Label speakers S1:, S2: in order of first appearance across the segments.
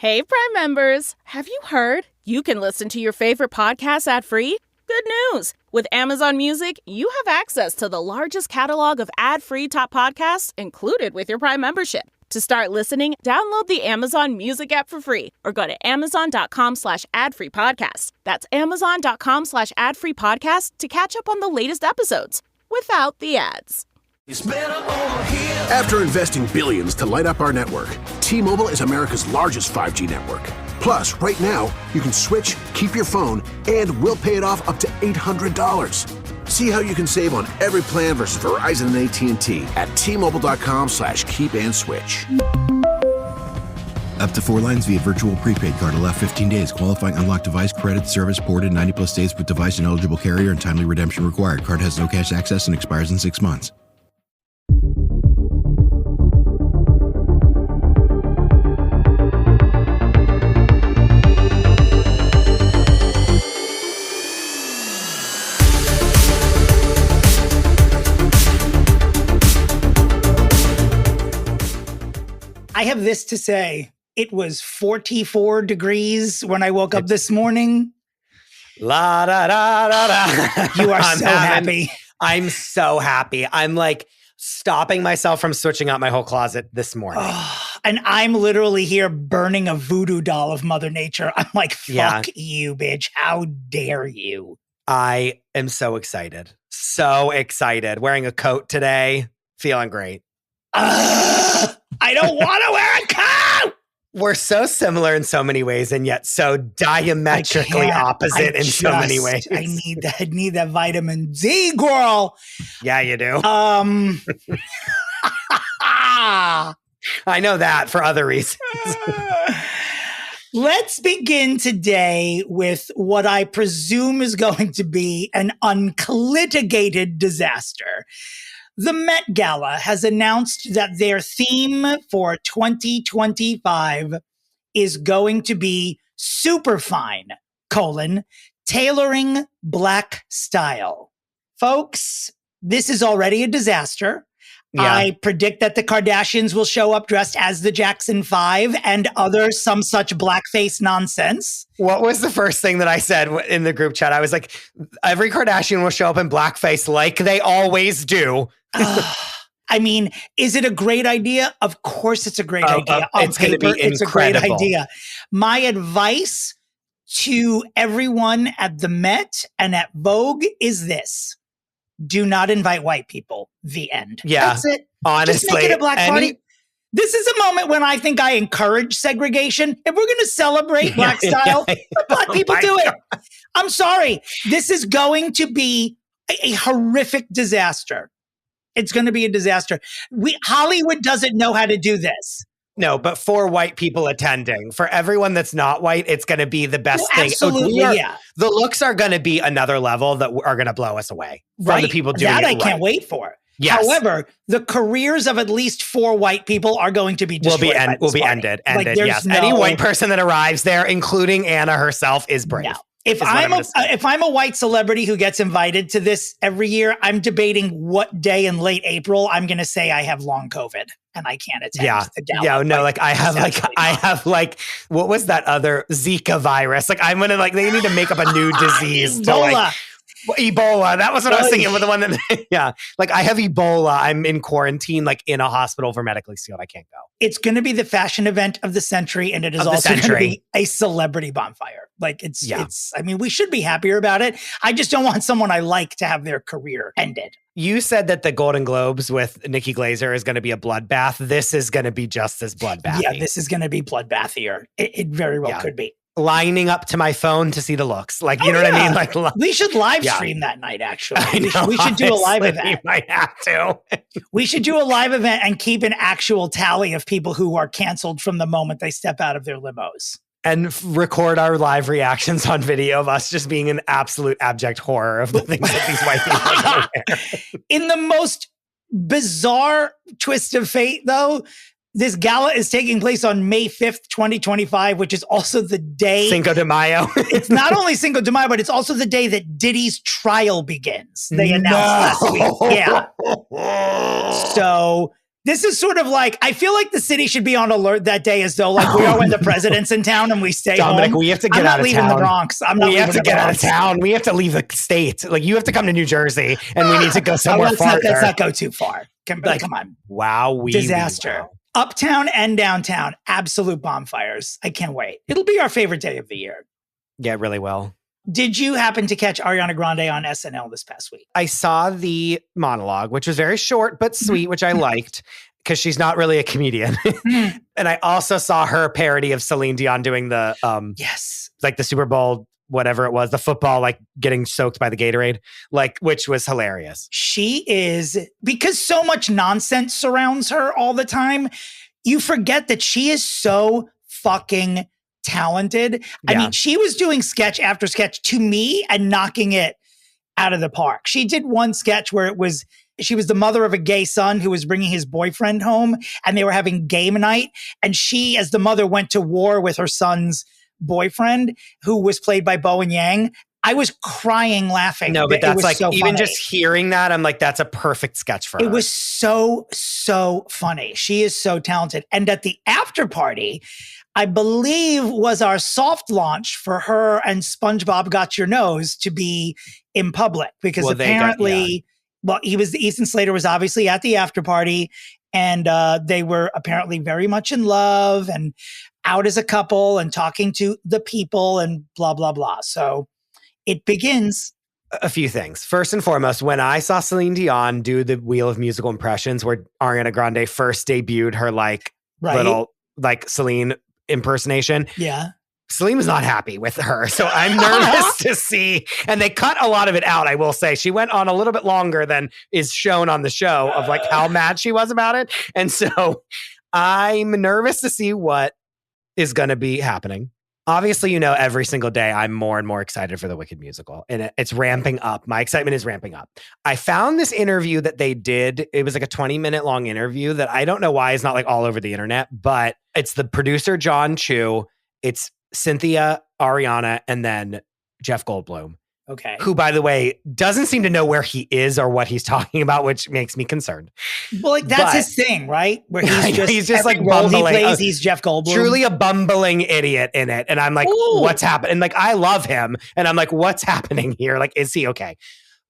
S1: Hey, Prime members! Have you heard? You can listen to your favorite podcasts ad-free? Good news! With Amazon Music, you have access to the largest catalog of ad-free top podcasts included with your Prime membership. To start listening, download the Amazon Music app for free or go to amazon.com/ad-free-podcast. That's amazon.com/ad-free-podcast to catch up on the latest episodes without the ads.
S2: After investing billions to light up our network, T-Mobile is America's largest 5G network. Plus, right now, you can switch, keep your phone, and we'll pay it off up to $800. See how you can save on every plan versus Verizon and AT&T at T-Mobile.com/keep-and-switch.
S3: Up to 4 lines via virtual prepaid card. Allow 15 days. Qualifying unlocked device credit service ported 90-plus days with device and eligible carrier and timely redemption required. Card has no cash access and expires in 6 months.
S4: I have this to say. It was 44 degrees when I woke up this morning.
S5: La da da da da.
S4: You are so happy.
S5: I'm so happy. I'm like stopping myself from switching out my whole closet this morning.
S4: And I'm literally here burning a voodoo doll of Mother Nature. I'm like, fuck you, bitch. How dare you?
S5: I am so excited. So excited. Wearing a coat today. Feeling great.
S4: I don't want to wear a coat.
S5: We're so similar in so many ways and yet so diametrically opposite in so many ways.
S4: I need that vitamin D, girl.
S5: Yeah, you do. I know that for other reasons.
S4: Let's begin today with what I presume is going to be an unlitigated disaster. The Met Gala has announced that their theme for 2025 is going to be Superfine, tailoring Black style. Folks, this is already a disaster. Yeah. I predict that the Kardashians will show up dressed as the Jackson 5 and other some such blackface nonsense.
S5: What was the first thing that I said in the group chat? I was like, every Kardashian will show up in blackface like they always do.
S4: I mean, is it a great idea? Of course it's a great idea. On
S5: it's paper,
S4: it's a great idea. My advice to everyone at the Met and at Vogue is this. Do not invite white people. The end.
S5: Yeah.
S4: That's it.
S5: Honestly.
S4: Just make it a black party. This is a moment when I think I encourage segregation. If we're going to celebrate Black style, let Black people do it. I'm sorry. This is going to be a horrific disaster. It's going to be a disaster. Hollywood doesn't know how to do this.
S5: No, but for white people attending, for everyone that's not white, it's going to be the best thing.
S4: Absolutely, yeah.
S5: The looks are going to be another level that are going to blow us away from the people doing
S4: that
S5: it
S4: I can't wait for.
S5: Yes.
S4: However, the careers of at least 4 white people are going to be destroyed.
S5: Will be ended. Yes. Any white person that arrives there, including Anna herself, is brave.
S4: No. If I'm a white celebrity who gets invited to this every year, I'm debating what day in late April I'm going to say I have long COVID and I can't attend. The gala.
S5: Yeah, no, I have what was that other Zika virus? Like I'm gonna they need to make up a new disease. Ebola. That was what I was thinking. With the one that, I have Ebola. I'm in quarantine, in a hospital for medically sealed. I can't go.
S4: It's going to be the fashion event of the century, and it is also going to be a celebrity bonfire. I mean, we should be happier about it. I just don't want someone I like to have their career ended.
S5: You said that the Golden Globes with Nikki Glaser is going to be a bloodbath. This is going to be just as bloodbathy.
S4: Yeah, this is going to be bloodbathier. It very well could be.
S5: Lining up to my phone to see the looks. You know what I mean?
S4: We should live stream that night, actually. We should do a live event.
S5: We might have to.
S4: We should do a live event and keep an actual tally of people who are canceled from the moment they step out of their limos.
S5: And record our live reactions on video of us just being an absolute abject horror of the things that these white people are doing.
S4: In the most bizarre twist of fate, though, this gala is taking place on May 5th, 2025, which is also the day...
S5: Cinco de Mayo.
S4: It's not only Cinco de Mayo, but it's also the day that Diddy's trial begins. They announced last week. Yeah. So This is sort of like, I feel like the city should be on alert that day as though like we are when the president's in town and we stay
S5: Dominic,
S4: home.
S5: we have to get
S4: out
S5: of
S4: town. I'm not leaving the Bronx.
S5: We have to get out of town. We have to leave the state. Like you have to come to New Jersey and we need to go somewhere farther.
S4: Let's not go too far. Come on.
S5: Wow.
S4: Disaster. Uptown and downtown, absolute bonfires. I can't wait. It'll be our favorite day of the year.
S5: Yeah, it really will.
S4: Did you happen to catch Ariana Grande on SNL this past week?
S5: I saw the monologue, which was very short but sweet, which I liked because she's not really a comedian. And I also saw her parody of Celine Dion doing the like the Super Bowl, whatever it was, the football, like getting soaked by the Gatorade, like which was hilarious.
S4: She is, because so much nonsense surrounds her all the time, you forget that she is so fucking talented. I mean, she was doing sketch after sketch to me and knocking it out of the park. She did one sketch where she was the mother of a gay son who was bringing his boyfriend home and they were having game night. And she, as the mother, went to war with her son's boyfriend, who was played by Bowen Yang. I was crying laughing.
S5: No, but that's like,
S4: so
S5: even
S4: funny.
S5: just hearing that, I'm like, that's a perfect sketch for her.
S4: It was so funny. She is so talented. And at the after party, I believe was our soft launch for her and SpongeBob Got Your Nose to be in public because apparently, Ethan Slater was obviously at the after party and they were apparently very much in love and out as a couple and talking to the people and blah, blah, blah. So it begins.
S5: A few things. First and foremost, when I saw Celine Dion do the Wheel of Musical Impressions where Ariana Grande first debuted her little like Celine impersonation.
S4: Yeah.
S5: Celine was not happy with her. So I'm nervous to see. And they cut a lot of it out, I will say. She went on a little bit longer than is shown on the show of like how mad she was about it. And so I'm nervous to see what is going to be happening. Obviously, every single day I'm more and more excited for the Wicked musical and it's ramping up. My excitement is ramping up. I found this interview that they did. It was like a 20-minute long interview that I don't know why is not like all over the internet, but it's the producer, John Chu. It's Cynthia, Ariana, and then Jeff Goldblum.
S4: Okay.
S5: Who, by the way, doesn't seem to know where he is or what he's talking about, which makes me concerned.
S4: Well, like that's his thing, right? Where he's just like
S5: bumbling.
S4: He plays, he's Jeff Goldblum.
S5: Truly a bumbling idiot in it. And I'm like, what's happening? And like, I love him. And I'm like, what's happening here? Like, is he okay?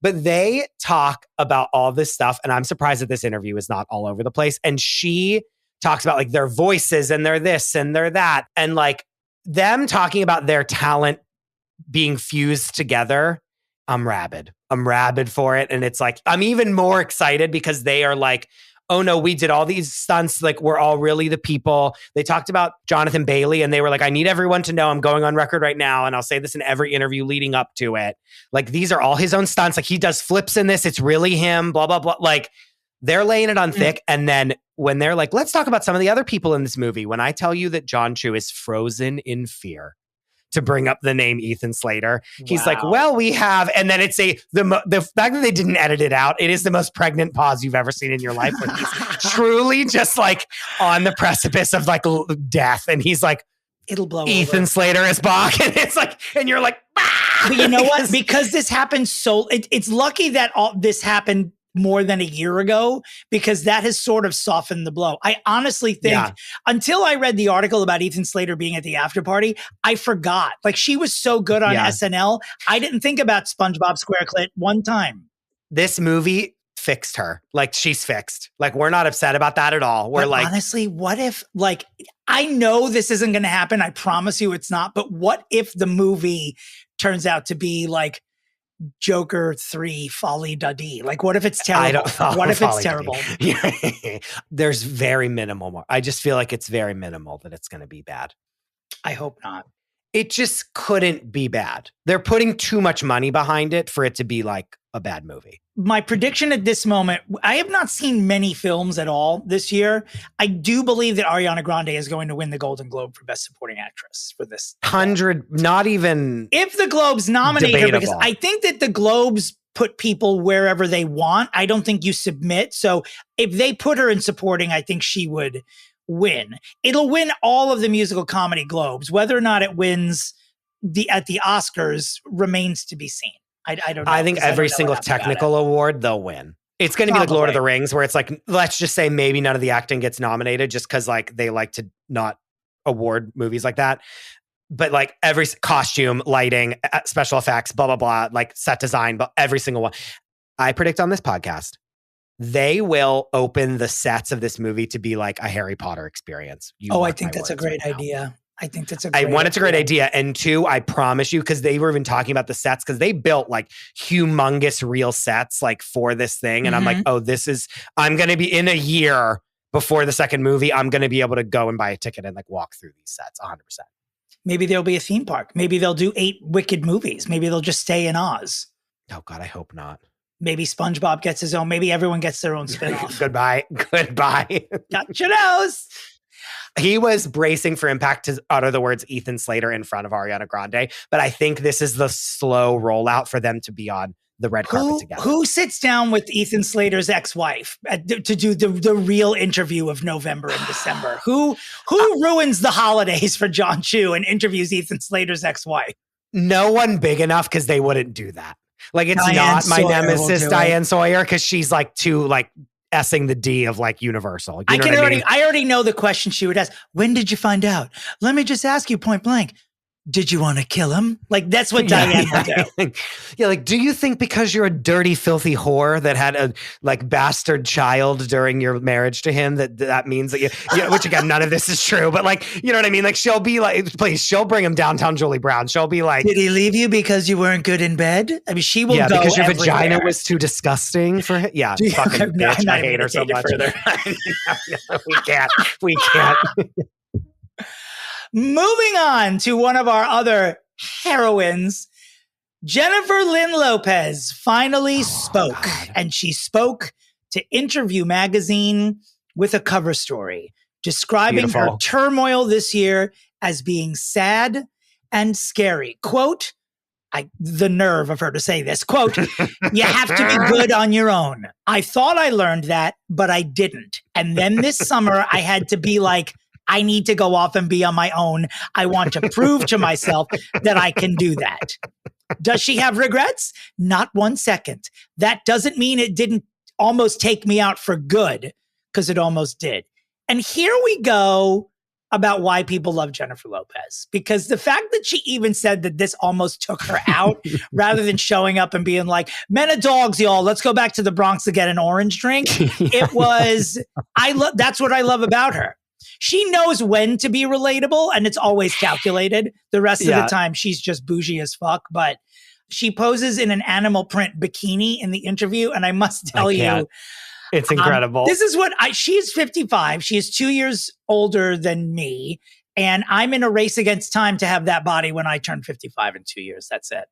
S5: But they talk about all this stuff. And I'm surprised that this interview is not all over the place. And she talks about like their voices and their this and their that. And like them talking about their talent being fused together. I'm rabid for it. And it's like, I'm even more excited because they are like, oh no, we did all these stunts. Like we're all really the people. They talked about Jonathan Bailey and they were like, I need everyone to know I'm going on record right now. And I'll say this in every interview leading up to it. Like these are all his own stunts. Like he does flips in this. It's really him, blah, blah, blah. Like they're laying it on thick. And then when they're like, let's talk about some of the other people in this movie. When I tell you that John Chu is frozen in fear to bring up the name Ethan Slater. He's like, well, we have, and then it's the fact that they didn't edit it out, it is the most pregnant pause you've ever seen in your life when he's truly just like on the precipice of like death. And he's like,
S4: it'll blow
S5: Ethan
S4: over.
S5: Slater is back. And it's like, and you're like, ah!
S4: But you know what? Because this happened it's lucky that all this happened more than a year ago, because that has sort of softened the blow. I honestly think until I read the article about Ethan Slater being at the after party, I forgot. Like she was so good on SNL. I didn't think about SpongeBob SquareClit one time.
S5: This movie fixed her. Like she's fixed. Like we're not upset about that at all. We're like,
S4: honestly, what if like, I know this isn't going to happen. I promise you it's not. But what if the movie turns out to be like Joker 3 Folly Duddy? Like what if it's terrible? What if it's terrible?
S5: There's very minimal more. I just feel like it's very minimal that it's going to be bad.
S4: I hope not.
S5: It just couldn't be bad. They're putting too much money behind it for it to be like a bad movie.
S4: My prediction at this moment, I have not seen many films at all this year. I do believe that Ariana Grande is going to win the Golden Globe for Best Supporting Actress for this.
S5: 100, not even
S4: if the Globes nominate
S5: debatable.
S4: her, because I think that the Globes put people wherever they want. I don't think you submit. So if they put her in supporting, I think she would win. It'll win all of the musical comedy Globes. Whether or not it wins at the Oscars remains to be seen. I don't know.
S5: I think every single technical award they'll win. It's going to be like Lord of the Rings, where it's like, let's just say maybe none of the acting gets nominated just because like they like to not award movies like that. But like every costume, lighting, special effects, blah, blah, blah, like set design, but every single one. I predict on this podcast, they will open the sets of this movie to be like a Harry Potter experience.
S4: I think that's a great idea. I think that's a great idea.
S5: It's a great idea. And two, I promise you, because they were even talking about the sets, because they built like humongous real sets like for this thing. And I'm like, I'm going to be in a year before the second movie, I'm going to be able to go and buy a ticket and like walk through these sets 100%.
S4: Maybe there'll be a theme park. Maybe they'll do 8 Wicked movies. Maybe they'll just stay in Oz.
S5: Oh God, I hope not.
S4: Maybe SpongeBob gets his own. Maybe everyone gets their own spinoff.
S5: Goodbye.
S4: Got your nose.
S5: He was bracing for impact to utter the words Ethan Slater in front of Ariana Grande, but I think this is the slow rollout for them to be on the red carpet together.
S4: Who sits down with Ethan Slater's ex-wife to do the real interview of November and December? Who ruins the holidays for John Chu and interviews Ethan Slater's ex-wife?
S5: No one big enough, because they wouldn't do that. Like, it's not my nemesis, Diane Sawyer, because she's like too like S-ing the D of like Universal. You know what I mean?
S4: I already know the question she would ask. When did you find out? Let me just ask you point blank. Did you want to kill him? Like, that's what Diane would do.
S5: Yeah, like, do you think because you're a dirty, filthy whore that had a like bastard child during your marriage to him that means that you which again, none of this is true, but like, you know what I mean? Like, she'll be like, please, she'll bring him downtown Julie Brown. She'll be like,
S4: did he leave you because you weren't good in bed? I mean, she will go
S5: because your
S4: everywhere.
S5: Vagina was too disgusting for him. Yeah, fucking bitch. I hate her so much. We can't.
S4: Moving on to one of our other heroines, Jennifer Lynn Lopez finally spoke, and she spoke to Interview Magazine with a cover story describing her turmoil this year as being sad and scary. Quote, the nerve of her to say this, quote, you have to be good on your own. I thought I learned that, but I didn't. And then this summer I had to be like, I need to go off and be on my own. I want to prove to myself that I can do that. Does she have regrets? Not 1 second. That doesn't mean it didn't almost take me out for good, because it almost did. And here we go about why people love Jennifer Lopez, because the fact that she even said that this almost took her out rather than showing up and being like, men and dogs, y'all, let's go back to the Bronx to get an orange drink. It was, that's what I love about her. She knows when to be relatable, and it's always calculated. The rest of the time, she's just bougie as fuck. But she poses in an animal print bikini in the interview, and I must tell you,
S5: it's incredible.
S4: This is what she's 55. She is 2 years older than me, and I'm in a race against time to have that body when I turn 55 in 2 years. That's it.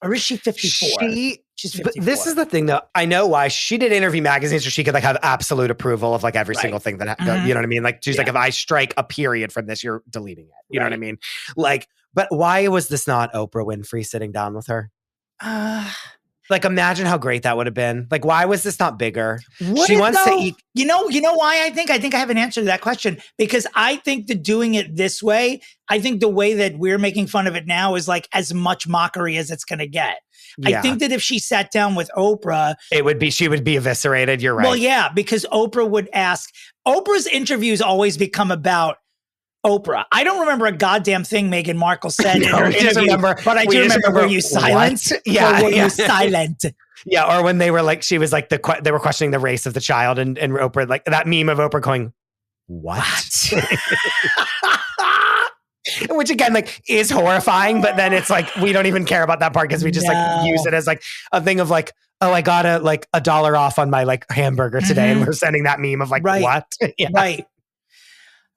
S4: Or is she 54? She's 54.
S5: But this is the thing, though. I know why. She did Interview Magazine, so she could like have absolute approval of like every single thing that, you know what I mean? Like, she's like, if I strike a period from this, you're deleting it. You know what I mean? Like, but why was this not Oprah Winfrey sitting down with her? Like, imagine how great that would have been. Like, why was this not bigger? She wants to eat. You know
S4: why I think I have an answer to that question, because I think that doing it this way, I think the way that we're making fun of it now is like as much mockery as it's going to get. Yeah. I think that if she sat down with Oprah, she would be eviscerated. You're right. Well, yeah, because Oprah would ask. Oprah's interviews always become about Oprah. I don't remember a goddamn thing Meghan Markle said in her interview, but I do remember, were you silent?
S5: Yeah.
S4: Or were you silent?
S5: Yeah, or when they were like, she was like, they were questioning the race of the child, and Oprah, like that meme of Oprah going, what? Which again, like, is horrifying, but then it's like, we don't even care about that part because we just like use it as like a thing of like, oh, I got $1 off on my like hamburger today, and we're sending that meme of like, what?
S4: Right.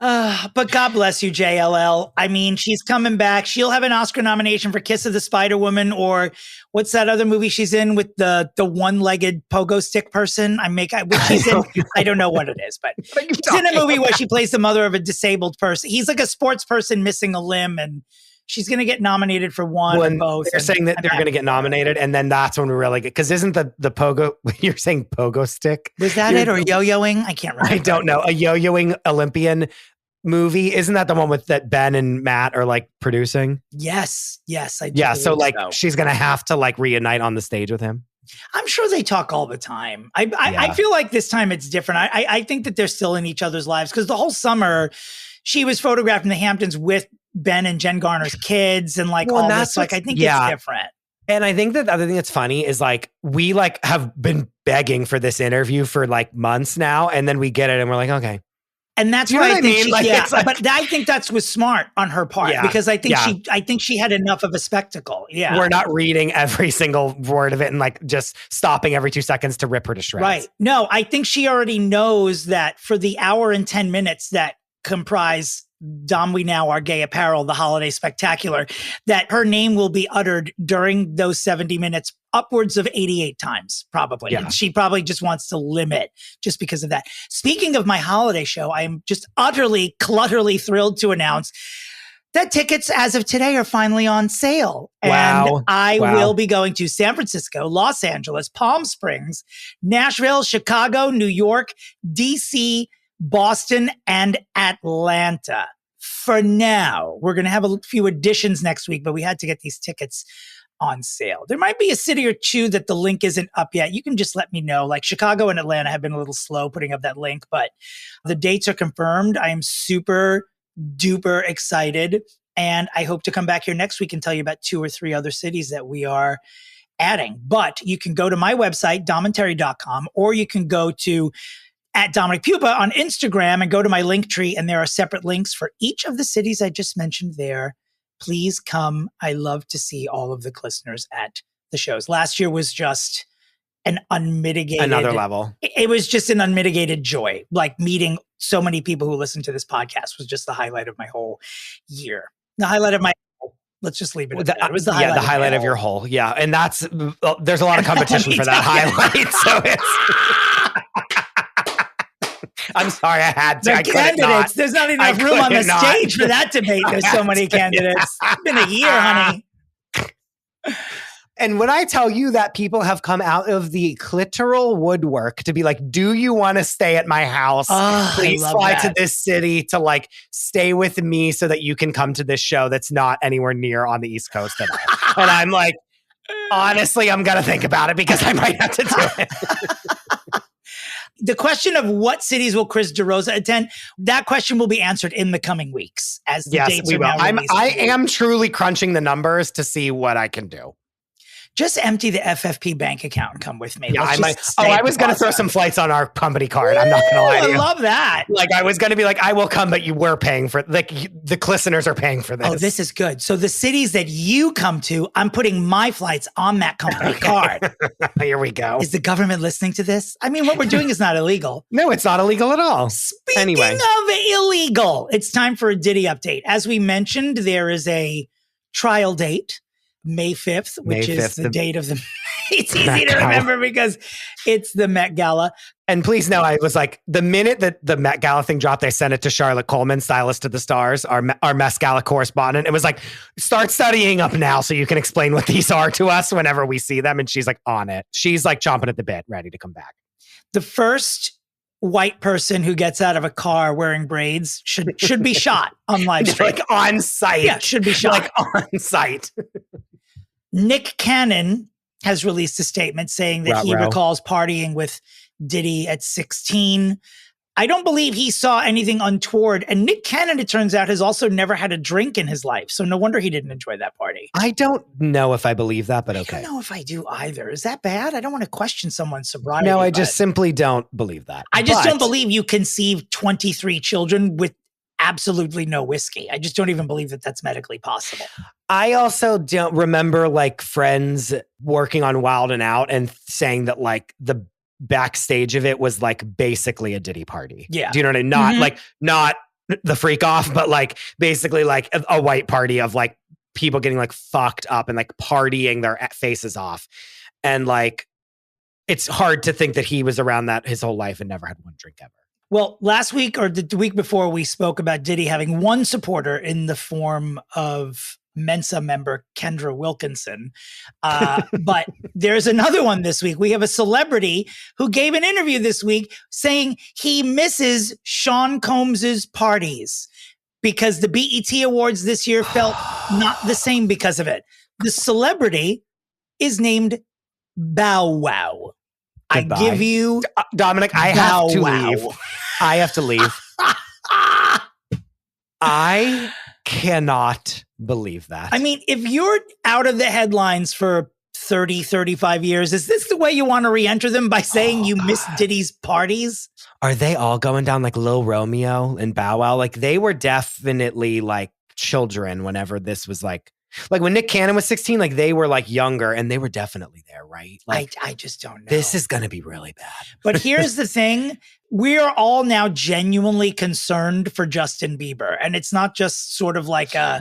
S4: But God bless you, JLL. I mean, she's coming back. She'll have an Oscar nomination for Kiss of the Spider-Woman, or what's that other movie she's in with the one-legged pogo stick person? I don't know what it is, but she's in a movie where she plays the mother of a disabled person. He's like a sports person missing a limb, and she's going to get nominated for one or both.
S5: They're saying that they're going to get nominated, and then that's when we really get, because isn't the pogo, you're saying pogo stick?
S4: Was that it, or yo-yoing? I can't remember.
S5: I don't know. A yo-yoing Olympian movie. Isn't that the one with that Ben and Matt are like producing?
S4: Yes, I do.
S5: Yeah, so like she's going to have to like reunite on the stage with him.
S4: I'm sure they talk all the time. I feel like this time it's different. I think that they're still in each other's lives because the whole summer she was photographed in the Hamptons with Ben and Jen Garner's kids and like all this. Like, I think it's different.
S5: And I think that the other thing that's funny is like, we like have been begging for this interview for like months now. And then we get it and we're like, okay.
S4: And that's why I think but I think that was smart on her part because I think she had enough of a spectacle. Yeah.
S5: We're not reading every single word of it and like just stopping every 2 seconds to rip her to shreds.
S4: Right. No, I think she already knows that for the hour and 10 minutes that comprise Dom We Now Are Gay Apparel, the holiday spectacular, that her name will be uttered during those 70 minutes upwards of 88 times, probably. Yeah. And she probably just wants to limit just because of that. Speaking of my holiday show, I am just utterly, clutterly thrilled to announce that tickets as of today are finally on sale.
S5: Wow.
S4: And I will be going to San Francisco, Los Angeles, Palm Springs, Nashville, Chicago, New York, DC, Boston, and Atlanta. For now, we're going to have a few additions next week, but we had to get these tickets on sale. There might be a city or two that the link isn't up yet. You can just let me know. Like Chicago and Atlanta have been a little slow putting up that link, but the dates are confirmed. I am super duper excited. And I hope to come back here next week and tell you about 2 or 3 other cities that we are adding. But you can go to my website, domandterry.com, or you can go to at Dominick Pupa on Instagram and go to my link tree. And there are separate links for each of the cities I just mentioned there. Please come. I love to see all of the listeners at the shows. Last year was just an unmitigated...
S5: Another level.
S4: It was just an unmitigated joy. Like meeting so many people who listen to this podcast was just the highlight of my whole year. The highlight of my... Let's just leave it at that. It was the
S5: highlight of your whole. Yeah. And that's... There's a lot of competition for that highlight. So it's... I'm sorry, I had to.
S4: Candidates. There's not enough room on the stage for that debate. There's so many candidates. It's been a year, honey.
S5: And when I tell you that people have come out of the clitoral woodwork to be like, do you want to stay at my house? Please fly to this city to like stay with me so that you can come to this show that's not anywhere near on the East Coast at all. And I'm like, honestly, I'm going to think about it because I might have to do it.
S4: The question of what cities will Chris DeRosa attend, that question will be answered in the coming weeks as the dates are now released.
S5: I am truly crunching the numbers to see what I can do.
S4: Just empty the FFP bank account and come with me.
S5: Yeah, I was going to throw some flights on our company card. I'm not going to lie to you.
S4: I love that.
S5: Like I was going to be like, I will come, but you were paying for like the listeners are paying for this.
S4: Oh, this is good. So the cities that you come to, I'm putting my flights on that company card.
S5: Here we go.
S4: Is the government listening to this? I mean, what we're doing is not illegal.
S5: No, it's not illegal at all.
S4: Speaking of illegal, it's time for a Diddy update. As we mentioned, there is a trial date. May 5th, which is the date of the... It's easy to remember because it's the Met Gala.
S5: And please know, I was like, the minute that the Met Gala thing dropped, I sent it to Charlotte Coleman, stylist to the stars, our Met Gala correspondent. It was like, start studying up now so you can explain what these are to us whenever we see them. And she's like on it. She's like chomping at the bit, ready to come back.
S4: The first white person who gets out of a car wearing braids should be shot on live stream.
S5: Like on site.
S4: Yeah, should be shot.
S5: Like on site.
S4: Nick Cannon has released a statement saying that he recalls partying with Diddy at 16. I don't believe he saw anything untoward. And Nick Cannon, it turns out, has also never had a drink in his life. So no wonder he didn't enjoy that party.
S5: I don't know if I believe that, but okay.
S4: I don't know if I do either. Is that bad? I don't want to question someone's sobriety.
S5: No, I just simply don't believe that.
S4: I just don't believe you conceived 23 children with absolutely no whiskey. I just don't even believe that that's medically possible.
S5: I also don't remember like friends working on Wild and Out and saying that like the backstage of it was like basically a Diddy party.
S4: Yeah.
S5: Do you know what I mean? Not like, not the freak off, but like basically like a white party of like people getting like fucked up and like partying their faces off. And like, it's hard to think that he was around that his whole life and never had one drink ever.
S4: Well, last week or the week before, we spoke about Diddy having one supporter in the form of Mensa member Kendra Wilkinson. But there's another one this week. We have a celebrity who gave an interview this week saying he misses Sean Combs's parties because the BET Awards this year felt not the same because of it. The celebrity is named Bow Wow.
S5: Goodbye.
S4: I give you
S5: Dominic, I have to leave. I have to leave. I cannot believe that.
S4: I mean, if you're out of the headlines for 30, 35 years, is this the way you want to re-enter them by saying you missed Diddy's parties?
S5: Are they all going down like Lil Romeo and Bow Wow? Like they were definitely like children whenever this was like when Nick Cannon was 16, like they were like younger and they were definitely there, right? Like
S4: I just don't know.
S5: This is going to be really bad.
S4: But here's the thing. We are all now genuinely concerned for Justin Bieber. And it's not just sort of like a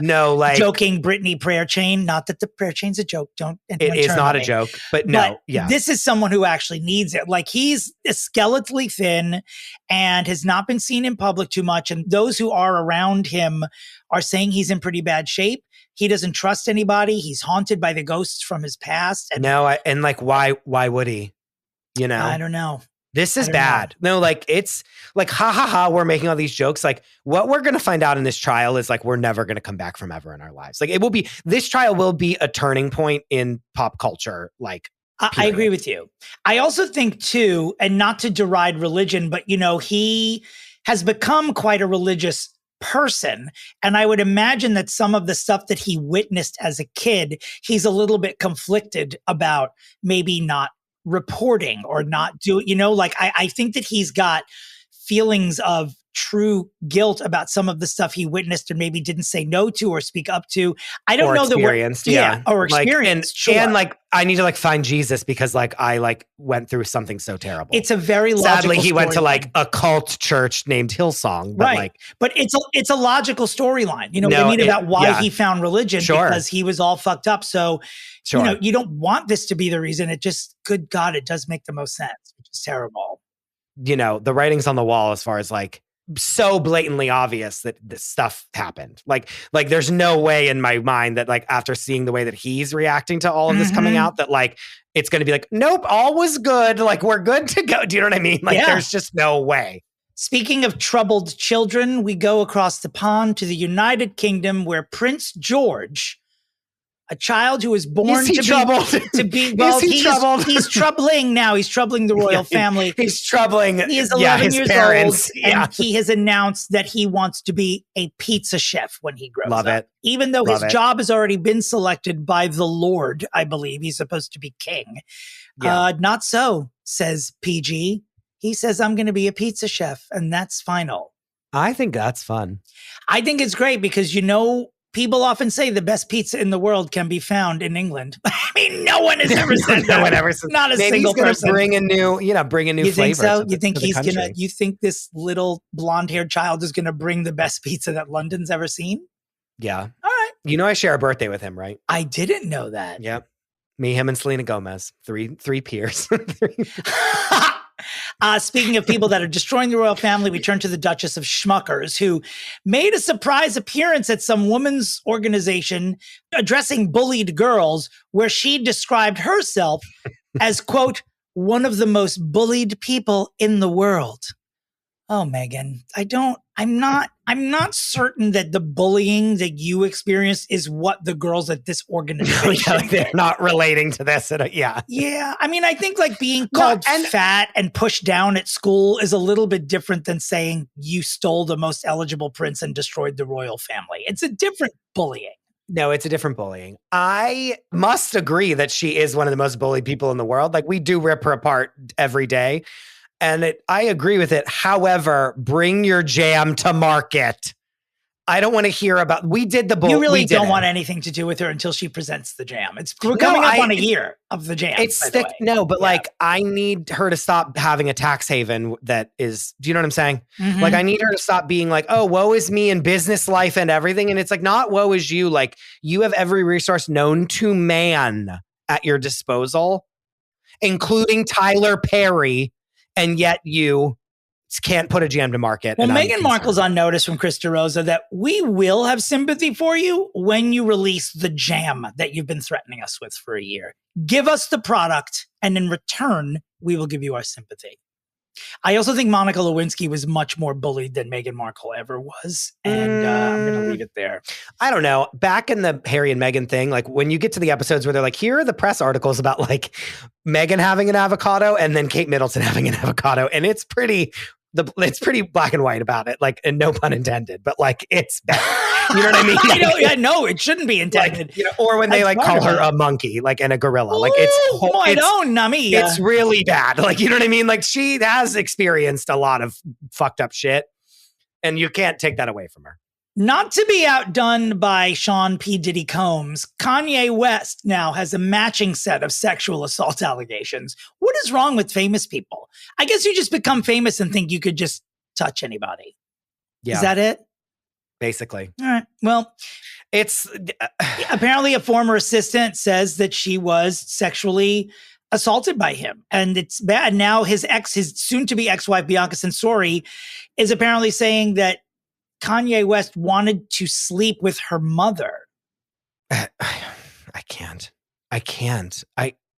S4: joking Britney prayer chain. Not that the prayer chain's a joke.
S5: It is not a joke, but no.
S4: But this is someone who actually needs it. Like he's skeletally thin and has not been seen in public too much. And those who are around him are saying he's in pretty bad shape. He doesn't trust anybody. He's haunted by the ghosts from his past. And
S5: why would he? You know?
S4: I don't know.
S5: This is bad. No, like it's like, ha, we're making all these jokes. Like what we're going to find out in this trial is like, we're never going to come back from ever in our lives. Like this trial will be a turning point in pop culture. Like,
S4: I agree with you. I also think too, and not to deride religion, but he has become quite a religious person. And I would imagine that some of the stuff that he witnessed as a kid, he's a little bit conflicted about maybe not reporting or not doing, I think that he's got feelings of true guilt about some of the stuff he witnessed and maybe didn't say no to or speak up to. I don't know
S5: experienced,
S4: or experienced.
S5: And like, I need to like find Jesus because like I like went through something so terrible.
S4: It's a very logical
S5: Sadly, he went to like a cult church named Hillsong. But
S4: right. But it's a logical storyline. About why he found religion because he was all fucked up. So, you don't want this to be the reason. It just, good God, it does make the most sense, which is terrible.
S5: The writing's on the wall as far as like, so blatantly obvious that this stuff happened. Like there's no way in my mind that like after seeing the way that he's reacting to all of this coming out that like it's going to be like, nope, all was good. Like we're good to go. Do you know what I mean? Like there's just no way.
S4: Speaking of troubled children, we go across the pond to the United Kingdom where Prince George, a child who was born
S5: he's troubling
S4: now. He's troubling the royal family.
S5: He's troubling.
S4: He is 11
S5: his
S4: years
S5: parents.
S4: old, and he has announced that he wants to be a pizza chef when he grows up.
S5: It.
S4: Even though his job has already been selected by the Lord, I believe he's supposed to be king. Yeah. Not so, says PG. He says, I'm going to be a pizza chef, and that's final.
S5: I think that's fun.
S4: I think it's great because, people often say the best pizza in the world can be found in England. I mean, no one has ever said that.
S5: No one ever said.
S4: Not a
S5: Maybe
S4: single person.
S5: Bring a new
S4: you
S5: flavor.
S4: Think so? You think he's gonna? You think this little blonde-haired child is gonna bring the best pizza that London's ever seen?
S5: Yeah.
S4: All right.
S5: I share a birthday with him, right?
S4: I didn't know that.
S5: Yep. Me, him, and Selena Gomez. Three peers.
S4: Speaking of people that are destroying the royal family, we turn to the Duchess of Schmuckers, who made a surprise appearance at some women's organization addressing bullied girls, where she described herself as, quote, one of the most bullied people in the world. Oh, Meghan, I'm not certain that the bullying that you experienced is what the girls at this organization
S5: they're not relating to this. Yeah.
S4: I mean, I think like being called fat and pushed down at school is a little bit different than saying you stole the most eligible prince and destroyed the royal family. It's a different bullying.
S5: No, it's a different bullying. I must agree that she is one of the most bullied people in the world. Like we do rip her apart every day. And I agree with it. However, bring your jam to market. I don't want to hear about. We did the bull.
S4: You really don't want anything to do with her until she presents the jam. We're coming up on a year of the jam.
S5: It's thick. No, but like I need her to stop having a tax haven that is. Do you know what I'm saying? Mm-hmm. Like I need her to stop being like, oh, woe is me in business life and everything. And it's like not woe is you. Like you have every resource known to man at your disposal, including Tyler Perry. And yet you can't put a jam to market.
S4: Well, Meghan Markle's on notice from Chris DeRosa that we will have sympathy for you when you release the jam that you've been threatening us with for a year. Give us the product, and in return, we will give you our sympathy. I also think Monica Lewinsky was much more bullied than Meghan Markle ever was. And I'm going to leave it there.
S5: I don't know. Back in the Harry and Meghan thing, like when you get to the episodes where they're like, here are the press articles about like Meghan having an avocado and then Kate Middleton having an avocado. And it's pretty black and white about it. Like, and no pun intended, but like it's bad. You know what I mean?
S4: I know it shouldn't be intended.
S5: Like, or when they like call her a monkey, like, and a gorilla. Like it's really bad. Like, you know what I mean? Like she has experienced a lot of fucked up shit and you can't take that away from her.
S4: Not to be outdone by Sean P. Diddy Combs, Kanye West now has a matching set of sexual assault allegations. What is wrong with famous people? I guess you just become famous and think you could just touch anybody. Yeah. Is that it?
S5: Basically.
S4: All right. Well,
S5: it's
S4: apparently a former assistant says that she was sexually assaulted by him. And it's bad. Now his soon-to-be ex-wife, Bianca Censori, is apparently saying that Kanye West wanted to sleep with her mother.
S5: I can't.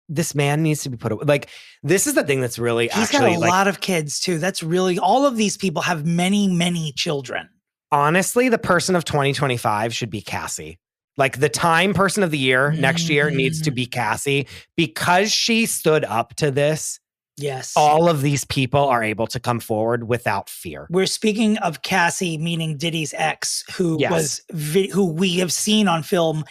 S5: This man needs to be put away. Like, this is the thing that's really
S4: He's got a lot of kids, too. That's really, all of these people have many, many children.
S5: Honestly, the person of 2025 should be Cassie. Like the Time Person of the Year next year needs to be Cassie because she stood up to this.
S4: Yes.
S5: All of these people are able to come forward without fear.
S4: We're speaking of Cassie, meaning Diddy's ex, who we have seen on film,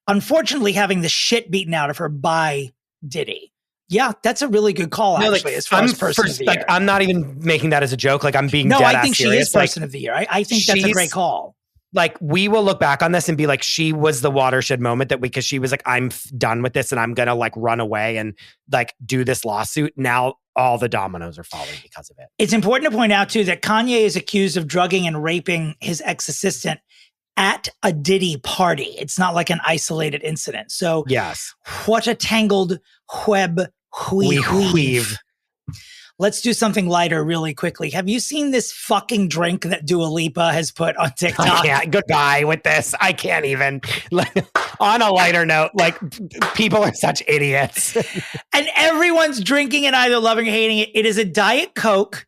S4: unfortunately having the shit beaten out of her by Diddy. Yeah, that's a really good call, actually, as far as Person of the Year.
S5: I'm not even making that as a joke. Like, I'm being dead
S4: I think
S5: serious.
S4: She is Person of the Year. I think that's a great call.
S5: Like, we will look back on this and be like, she was the watershed moment because she was like, I'm done with this and I'm going to like run away and like do this lawsuit. Now all the dominoes are falling because of it.
S4: It's important to point out, too, that Kanye is accused of drugging and raping his ex-assistant at a Diddy party. It's not like an isolated incident. So
S5: yes,
S4: what a tangled web we weave. Let's do something lighter really quickly. Have you seen this fucking drink that Dua Lipa has put on TikTok?
S5: I can't. Goodbye with this. I can't even. On a lighter note, like, people are such idiots.
S4: And everyone's drinking it, either loving or hating it. It is a Diet Coke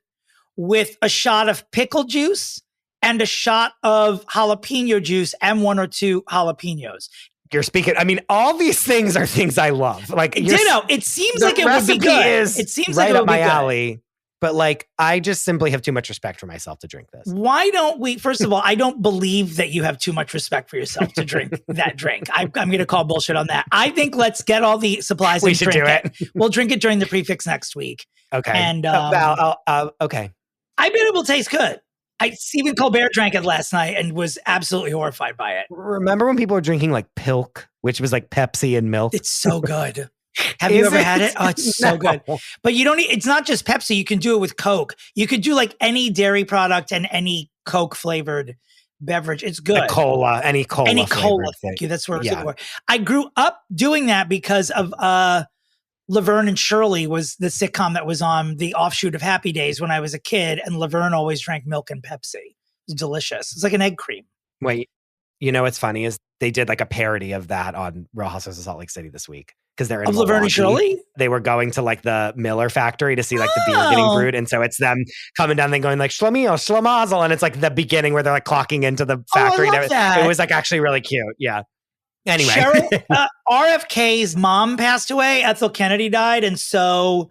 S4: with a shot of pickle juice and a shot of jalapeno juice and 1 or 2 jalapenos.
S5: You're speaking. I mean, all these things are things I love. Like,
S4: it seems like it would be good. It seems
S5: right
S4: like it would
S5: up my
S4: be good.
S5: alley. But like, I just simply have too much respect for myself to drink this.
S4: Why don't we? First of all, I don't believe that you have too much respect for yourself to drink that drink. I'm going to call bullshit on that. I think let's get all the supplies.
S5: We should drink
S4: it. We'll drink it during the Pre-Fixe next week.
S5: Okay.
S4: And
S5: okay.
S4: I bet it will taste good. Stephen Colbert drank it last night and was absolutely horrified by it.
S5: Remember when people were drinking like Pilk, which was like Pepsi and milk?
S4: It's so good. Have you ever had it? Oh, it's so good. But you don't need, it's not just Pepsi. You can do it with Coke. You could do like any dairy product and any Coke flavored beverage. It's good.
S5: Any cola.
S4: Any cola. Thank you. That's what I was looking for. I grew up doing that because of Laverne and Shirley was the sitcom that was on the offshoot of Happy Days when I was a kid, and Laverne always drank milk and Pepsi. It was delicious. It's like an egg cream.
S5: Wait, you know what's funny is they did like a parody of that on Real Housewives of Salt Lake City this week because they're in Milwaukee.
S4: Laverne and Shirley.
S5: They were going to like the Miller factory to see like the beer getting brewed, and so it's them coming down and going like Schlemiel, Schlemazel, and it's like the beginning where they're like clocking into the factory.
S4: I love that.
S5: It was like actually really cute. Yeah. Anyway,
S4: RFK's mom passed away. Ethel Kennedy died. And so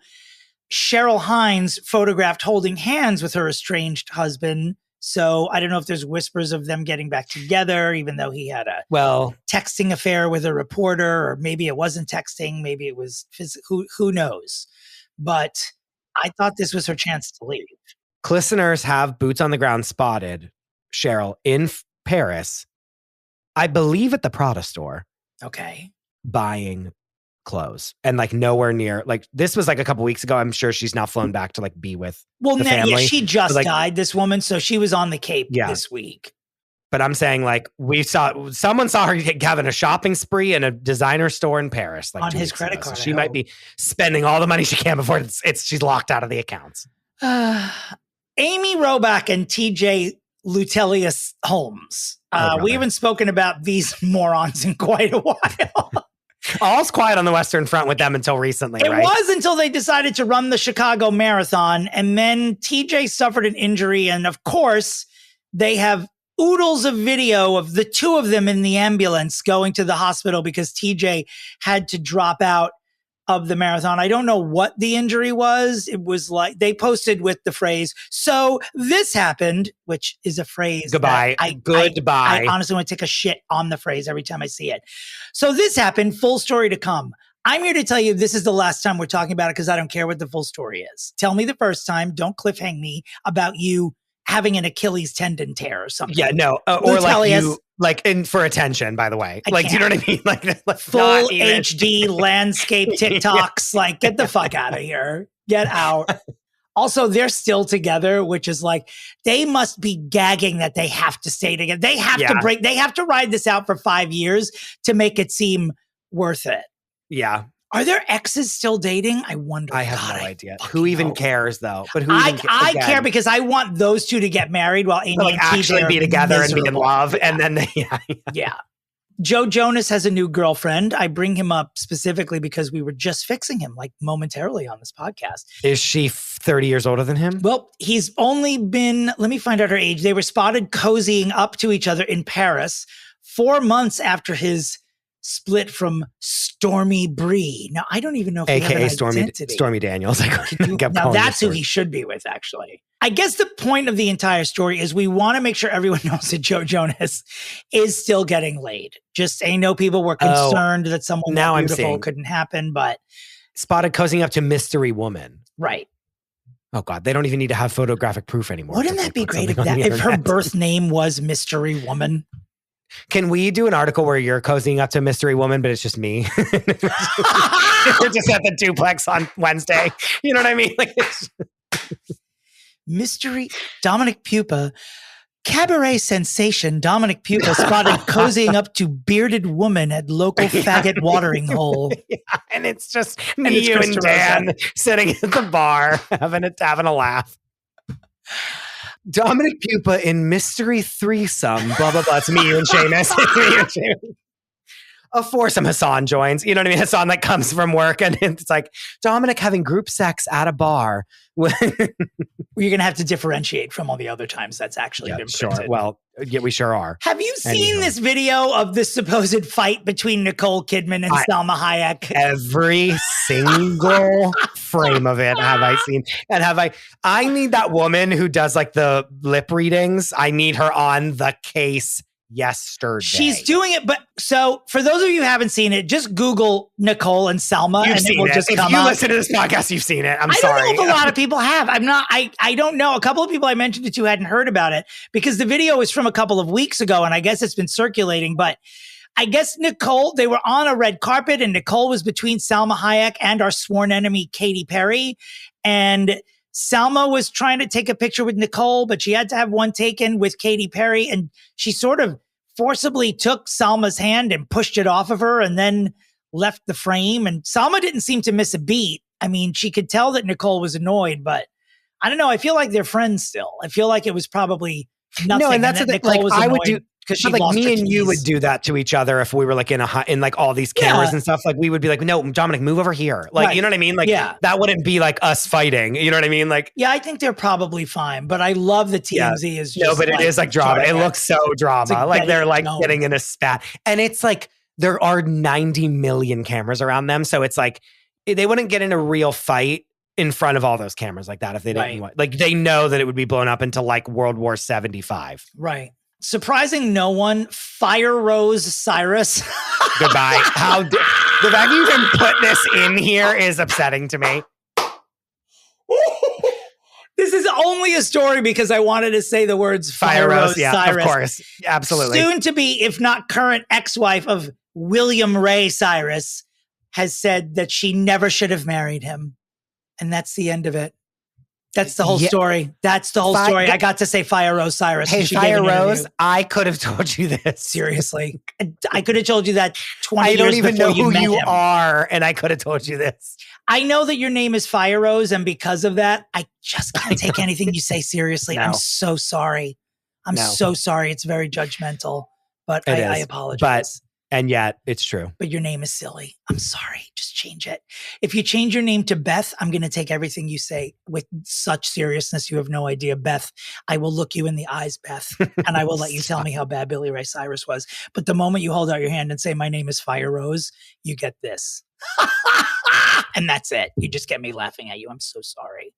S4: Cheryl Hines photographed holding hands with her estranged husband. So I don't know if there's whispers of them getting back together, even though he had a texting affair with a reporter, or maybe it wasn't texting. Maybe it was who knows? But I thought this was her chance to leave.
S5: Listeners have boots on the ground spotted Cheryl in Paris, I believe at the Prada store.
S4: Okay.
S5: Buying clothes and like nowhere near, like this was like a couple weeks ago. I'm sure she's now flown back to like be with the family.
S4: Yeah, she just died, this woman. So she was on the Cape this week.
S5: But I'm saying like someone saw her having a shopping spree in a designer store in Paris. Like
S4: on his credit card.
S5: So she might be spending all the money she can before she's locked out of the accounts.
S4: Amy Robach and TJ Lutelius Holmes. We haven't spoken about these morons in quite a while.
S5: all's quiet on the Western Front with them until recently,
S4: It
S5: right?
S4: was until they decided to run the Chicago Marathon. And then TJ suffered an injury. And of course, they have oodles of video of the two of them in the ambulance going to the hospital because TJ had to drop out of the marathon. I don't know what the injury was. It was like they posted with the phrase, "So this happened," which is a phrase.
S5: Goodbye. Goodbye.
S4: I honestly want to take a shit on the phrase every time I see it. So this happened, full story to come. I'm here to tell you this is the last time we're talking about it because I don't care what the full story is. Tell me the first time. Don't cliffhang me about you having an Achilles tendon tear or something.
S5: Yeah, no. Or like you, like for attention, by the way. Like, do you know what I mean? Like
S4: full HD landscape TikToks. Like, get the fuck out of here. Get out. Also, they're still together, which is like, they must be gagging that they have to stay together. They have to break. They have to ride this out for 5 years to make it seem worth it.
S5: Yeah.
S4: Are their exes still dating? I wonder.
S5: I have no idea. Who even cares, though? But who?
S4: I care because I want those two to get married while Amy and
S5: actually be together and be in love, and then
S4: yeah. Joe Jonas has a new girlfriend. I bring him up specifically because we were just fixing him like momentarily on this podcast.
S5: Is she 30 years older than him?
S4: Well, he's only been. Let me find out her age. They were spotted cozying up to each other in Paris 4 months after his split from Stormy Bree. Now, I don't even know if
S5: AKA Stormy Daniels.
S4: Now, that's who he should be with, actually. I guess the point of the entire story is we want to make sure everyone knows that Joe Jonas is still getting laid. Just, I know people were concerned that someone that beautiful couldn't happen, but...
S5: Spotted cozying up to Mystery Woman.
S4: Right.
S5: Oh, God. They don't even need to have photographic proof anymore.
S4: Wouldn't that be great if her birth name was Mystery Woman?
S5: Can we do an article where you're cozying up to Mystery Woman, but it's just me? We're just at the duplex on Wednesday. You know what I mean? Like
S4: Mystery Dominick Pupa, cabaret sensation Dominick Pupa spotted cozying up to bearded woman at local faggot watering hole.
S5: Yeah, and it's just me, you, and Dan sitting at the bar having a laugh. Dominick Pupa in mystery threesome, blah, blah, blah. It's me, you, and Seamus. A foursome. Hassan joins. You know what I mean? Hassan that comes from work and it's like Dominick having group sex at a bar.
S4: You're going to have to differentiate from all the other times that's actually been printed.
S5: Sure. Well, yeah, we sure are.
S4: Have you seen this video of the supposed fight between Nicole Kidman and Selma Hayek?
S5: Every single frame of it have I seen. And I need that woman who does like the lip readings. I need her on the case yesterday.
S4: She's doing it, but so for those of you who haven't seen it, just Google Nicole and Selma,
S5: and
S4: it will just come up.
S5: If you listen to this podcast, you've seen it. I'm sorry.
S4: I don't know if a lot of people have. I don't know. A couple of people I mentioned it to hadn't heard about it because the video is from a couple of weeks ago, and I guess it's been circulating. But I guess Nicole, they were on a red carpet, and Nicole was between Selma Hayek and our sworn enemy Katy Perry, and Selma was trying to take a picture with Nicole, but she had to have one taken with Katy Perry. And she sort of forcibly took Selma's hand and pushed it off of her and then left the frame. And Selma didn't seem to miss a beat. I mean, she could tell that Nicole was annoyed, but I don't know. I feel like they're friends still. I feel like it was probably nothing.
S5: No, and that's the thing.
S4: Nicole was
S5: I
S4: annoyed
S5: would do. Because like me and you would do that to each other if we were like in like all these cameras and stuff. Like we would be like, no, Dominick, move over here. Like, you know what I mean? Like that wouldn't be like us fighting. You know what I mean? Like,
S4: yeah, I think they're probably fine, but I love the TMZ is just.
S5: No, but it is like drama. It looks so drama. Like they're like getting in a spat. And it's like, there are 90 million cameras around them. So it's like, they wouldn't get in a real fight in front of all those cameras like that if they didn't want. Like they know that it would be blown up into like World War 75.
S4: Right. Surprising no one, Fire Rose Cyrus.
S5: Goodbye. The fact you even put this in here is upsetting to me.
S4: This is only a story because I wanted to say the words Fire Rose Cyrus.
S5: Of course. Absolutely.
S4: Soon to be, if not current ex-wife of William Ray Cyrus, has said that she never should have married him. And that's the end of it. That's the whole story. That's the whole story. I got to say Fire Rose Cyrus.
S5: Hey, Fire Rose, I could have told you this.
S4: Seriously. I could have told you that 20 years before you met him. I don't even know who you
S5: are, and I could have told you this.
S4: I know that your name is Fire Rose, and because of that, I just can't take anything you say seriously. No. I'm so sorry. I'm so sorry. It's very judgmental, but I apologize.
S5: And yet it's true.
S4: But your name is silly. I'm sorry. Just change it. If you change your name to Beth, I'm going to take everything you say with such seriousness. You have no idea, Beth. I will look you in the eyes, Beth, and I will let you tell me how bad Billy Ray Cyrus was. But the moment you hold out your hand and say, my name is Fire Rose, you get this. And that's it. You just get me laughing at you. I'm so sorry.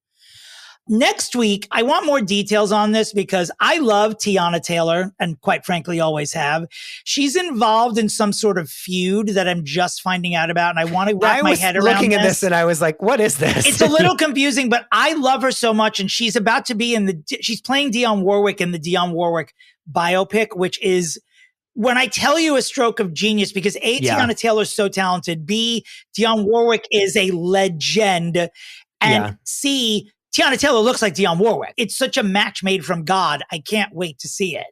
S4: Next week, I want more details on this because I love Teyana Taylor and quite frankly, always have. She's involved in some sort of feud that I'm just finding out about. And I want to wrap my head around
S5: looking at this and I was like, what is this?
S4: It's a little confusing, but I love her so much. And she's about to be she's playing Dionne Warwick in the Dionne Warwick biopic, which is, when I tell you, a stroke of genius, because A, Teyana Taylor's so talented. B, Dionne Warwick is a legend. And C, Teyana Taylor looks like Dionne Warwick. It's such a match made from God. I can't wait to see it.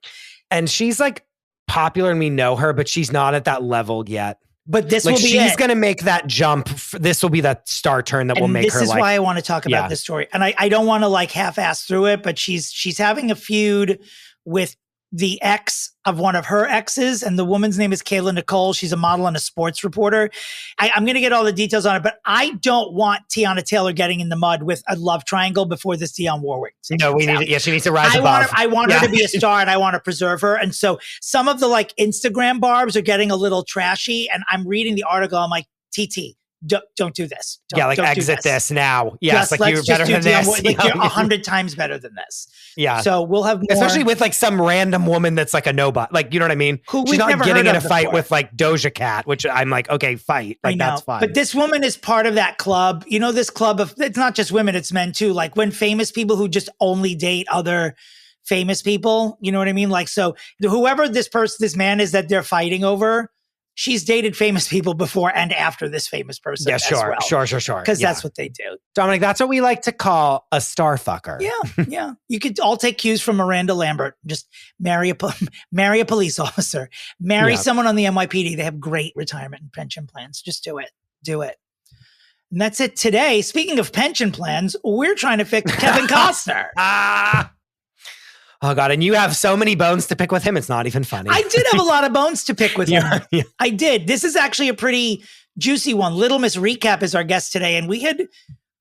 S5: And she's like popular and we know her, but she's not at that level yet.
S4: But this
S5: like
S4: will be
S5: she's going to make that jump. This will be that star turn that will make her.
S4: This is why I want to talk about this story. And I don't want to like half-ass through it, but she's having a feud with the ex of one of her exes, and the woman's name is Kayla Nicole. She's a model and a sports reporter. I'm going to get all the details on it, but I don't want Teyana Taylor getting in the mud with a love triangle before this Dionne Warwick.
S5: No, she needs to rise above.
S4: I want her to be a star, and I want to preserve her. And so some of the like Instagram barbs are getting a little trashy, and I'm reading the article. I'm like, TT. Don't do this. Don't
S5: exit this now. Yes,
S4: like
S5: you're better than this.
S4: Like you're 100 times better than this.
S5: Yeah.
S4: So we'll have more.
S5: Especially with like some random woman that's like a nobody. Like, you know what I mean? She's not getting in a fight with like Doja Cat, which I'm like, okay, fight. Like, that's fine.
S4: But this woman is part of that club. You know, this club of, it's not just women, it's men too. Like when famous people who just only date other famous people, you know what I mean? Like, so whoever this man is that they're fighting over, she's dated famous people before and after this famous person.
S5: Yeah, sure.
S4: Because that's what they do.
S5: Dominic, that's what we like to call a star fucker.
S4: Yeah. You could all take cues from Miranda Lambert. Just marry a police officer. Marry someone on the NYPD. They have great retirement and pension plans. Just do it. Do it. And that's it today. Speaking of pension plans, we're trying to fix Kevin Costner.
S5: Oh, God. And you have so many bones to pick with him. It's not even funny.
S4: I did have a lot of bones to pick with him. Yeah. I did. This is actually a pretty juicy one. Little Miss Recap is our guest today, and we had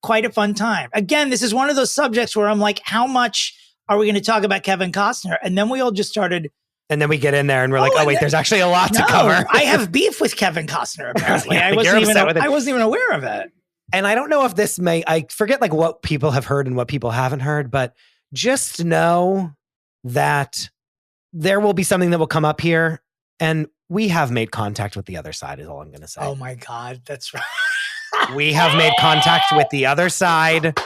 S4: quite a fun time. Again, this is one of those subjects where I'm like, how much are we going to talk about Kevin Costner? And then we all just started.
S5: And then we get in there and we're like, oh, wait, there's actually a lot to cover.
S4: I have beef with Kevin Costner, apparently. I wasn't even aware of it.
S5: And I don't know if I forget like what people have heard and what people haven't heard, but just know that there will be something that will come up here, and we have made contact with the other side is all I'm going to say.
S4: Oh my God, that's right.
S5: We have made contact with the other side,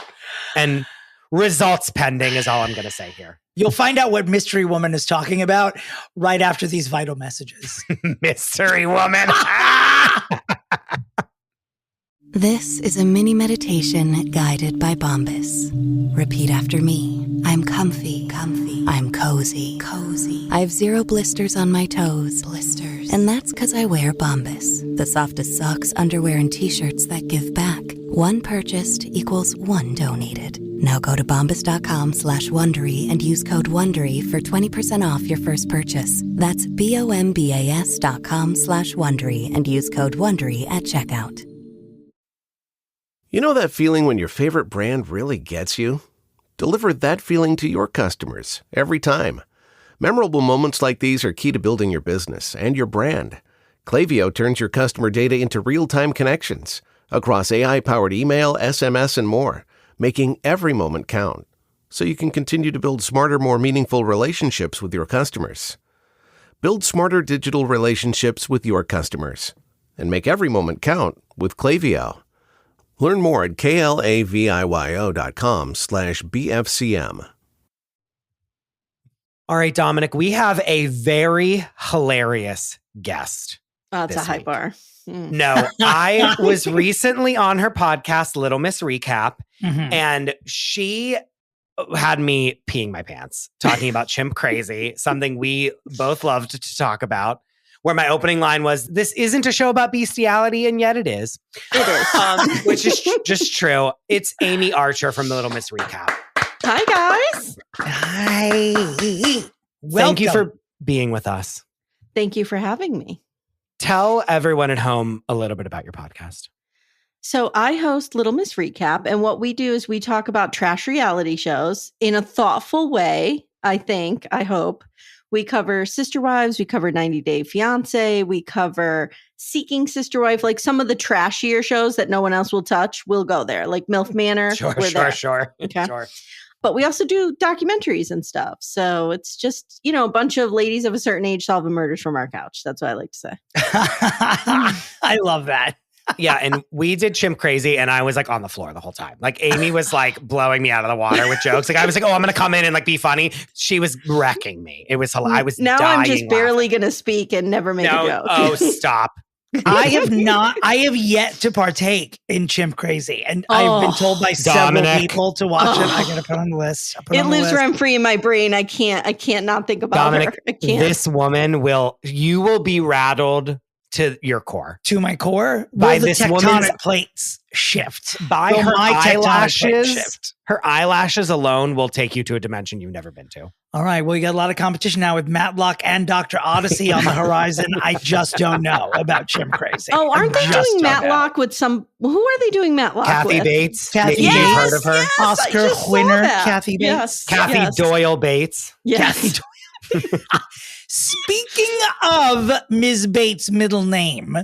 S5: and results pending is all I'm going to say here.
S4: You'll find out what Mystery Woman is talking about right after these vital messages.
S5: Mystery Woman.
S6: This is a mini meditation guided by Bombas. Repeat after me. I'm comfy. I'm cozy. I have 0 blisters on my toes. And that's because I wear Bombas, the softest socks, underwear, and t-shirts that give back. One purchased equals one donated. Now go to bombas.com/Wondery and use code Wondery for 20% off your first purchase. That's BOMBAS.com/Wondery and use code Wondery at checkout.
S7: You know that feeling when your favorite brand really gets you? Deliver that feeling to your customers every time. Memorable moments like these are key to building your business and your brand. Klaviyo turns your customer data into real-time connections across AI-powered email, SMS, and more, making every moment count so you can continue to build smarter, more meaningful relationships with your customers. Build smarter digital relationships with your customers and make every moment count with Klaviyo. Learn more at klaviyo.com/BFCM.
S5: All right, Dominic, we have a very hilarious guest.
S8: Oh, it's a high bar.
S5: No, I was recently on her podcast, Little Miss Recap, and she had me peeing my pants, talking about Chimp Crazy, something we both loved to talk about. Where my opening line was, this isn't a show about bestiality, and yet it is.
S8: It is.
S5: Which is just true. It's Amye Archer from the Little Miss Recap.
S8: Hi, guys.
S4: Hi.
S5: Thank you for being with us.
S8: Thank you for having me.
S5: Tell everyone at home a little bit about your podcast.
S8: So I host Little Miss Recap, and what we do is we talk about trash reality shows in a thoughtful way, I hope. We cover Sister Wives, we cover 90 Day Fiancé, we cover Seeking Sister Wife, like some of the trashier shows that no one else will touch, we'll go there. Like MILF Manor,
S5: Sure.
S8: Okay.
S5: Sure.
S8: But we also do documentaries and stuff. So it's just, a bunch of ladies of a certain age solving murders from our couch. That's what I like to say.
S4: I love that.
S5: Yeah, and we did Chimp Crazy, and I was like on the floor the whole time. Like Amy was like blowing me out of the water with jokes. Like I was like, "Oh, I'm going to come in and like be funny." She was wrecking me. It was hilarious. I was
S8: now
S5: dying
S8: I'm just barely
S5: laughing.
S8: going to speak and never make a joke.
S5: Oh, stop.
S4: I have yet to partake in Chimp Crazy, and I've been told by several people to watch it. I gotta put on the list.
S8: It lives rent free in my brain. I can't not think about
S5: Dominick,
S8: her. I can't.
S5: This woman you will be rattled to your core.
S4: To my core?
S5: By
S4: the
S5: this
S4: tectonic
S5: woman's
S4: plates shift.
S5: By
S4: Will
S5: her
S4: my tectonic plates
S5: eyelashes.
S4: shift?
S5: Her eyelashes alone will take you to a dimension you've never been to.
S4: All right. Well, you got a lot of competition now with Matlock and Dr. Odyssey on the horizon. I just don't know about Chimp Crazy.
S8: Oh, aren't they doing Matlock with some? Who are they doing Matlock
S5: Kathy
S8: with?
S5: Bates.
S4: Kathy
S5: Maybe
S4: Bates.
S5: you've heard of her.
S8: Yes, I
S4: Oscar
S8: just saw
S4: winner
S8: that.
S4: Kathy Bates.
S8: Yes,
S5: Kathy
S8: yes.
S5: Doyle Bates.
S8: Yes.
S4: Kathy Doyle. Speaking of Ms. Bates' middle name,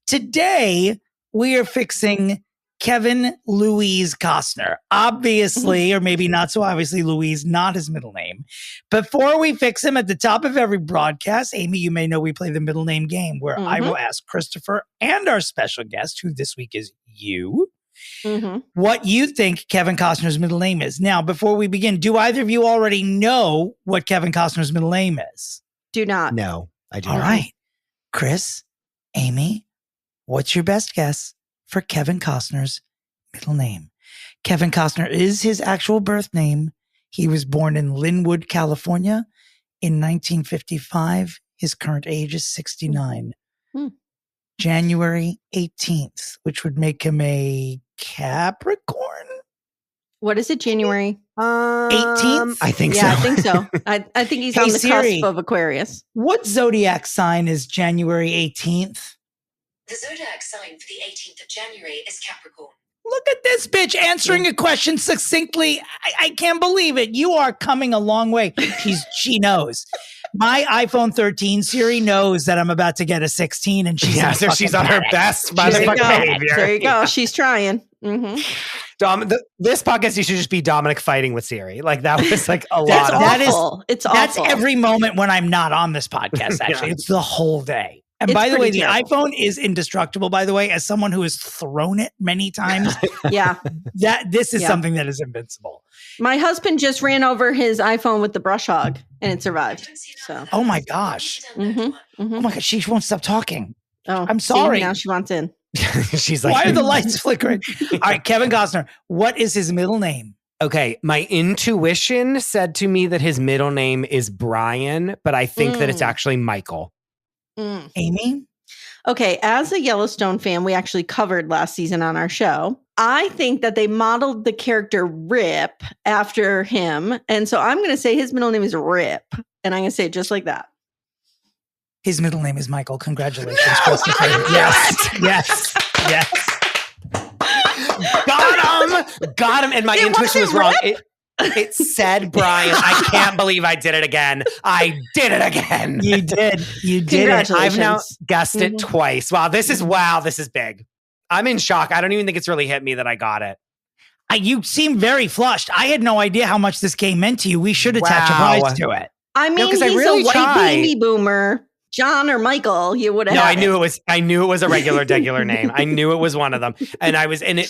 S4: today we are fixing Kevin Louise Costner. Obviously, or maybe not so obviously, Louise, not his middle name. Before we fix him, at the top of every broadcast, Amy, you may know we play the middle name game where I will ask Christopher and our special guest, who this week is you, what you think Kevin Costner's middle name is. Now, before we begin, do either of you already know what Kevin Costner's middle name is?
S8: Do not.
S5: No, I do
S4: All
S5: not.
S4: right. Chris, Amy, what's your best guess for Kevin Costner's middle name? Kevin Costner is his actual birth name. He was born in Linwood, California in 1955. His current age is 69. January 18th, which would make him a Capricorn.
S8: What is it, January?
S4: 18th?
S5: I think so.
S8: Yeah, I think so. I think he's
S4: Hey,
S8: on the
S4: Siri.
S8: cusp of Aquarius.
S4: What zodiac sign is January 18th?
S9: The zodiac sign for the 18th of January is Capricorn.
S4: Look at this bitch answering a question succinctly. I can't believe it. You are coming a long way. She knows. My iPhone 13 Siri knows that I'm about to get a 16, and she's
S5: she's on her best motherfucking behavior.
S8: There you go. She's trying.
S5: This podcast, you should just be Dominick fighting with Siri. Like that was like a
S8: That's
S5: lot.
S8: awful. It's awful.
S4: That's every moment when I'm not on this podcast. Actually, it's the whole day. And by the way, the iPhone is indestructible, by the way, as someone who has thrown it many times.
S8: Yeah.
S4: This is something that is invincible.
S8: My husband just ran over his iPhone with the brush hog and it survived. So.
S4: Oh my gosh. Oh my gosh. She won't stop talking.
S8: Oh,
S4: I'm sorry.
S8: Now she wants in.
S5: She's like,
S4: why are the lights flickering? All right, Kevin Costner. What is his middle name?
S5: Okay, my intuition said to me that his middle name is Brian, but I think that it's actually Michael.
S4: Amy?
S8: Okay, as a Yellowstone fan, we actually covered last season on our show. I think that they modeled the character Rip after him. And so I'm going to say his middle name is Rip. And I'm going to say it just like that.
S4: His middle name is Michael. Congratulations, Christopher. Yes.
S5: Got him. And my intuition was wrong. It said Brian. I can't believe I did it again. I did it again.
S4: You did it.
S5: I've now guessed it twice. Wow, this is big. I'm in shock. I don't even think it's really hit me that I got it.
S4: You seem very flushed. I had no idea how much this game meant to you. We should attach a prize to it.
S8: I mean, he's a white baby boomer. John or Michael, you would have.
S5: No, I knew it was a regular name. I knew it was one of them. And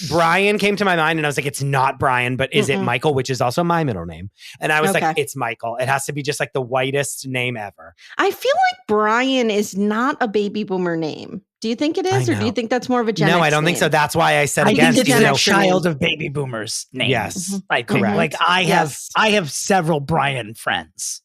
S5: Brian came to my mind and I was like, it's not Brian, but is it Michael, which is also my middle name? And I was like, it's Michael. It has to be just like the whitest name ever.
S8: I feel like Brian is not a baby boomer name. Do you think it is, or do you think that's more of a Gen X
S5: No, I don't think so. That's why I said against.
S4: I think it's a child of baby boomers name.
S5: Yes.
S4: Correct. Like I have several Brian friends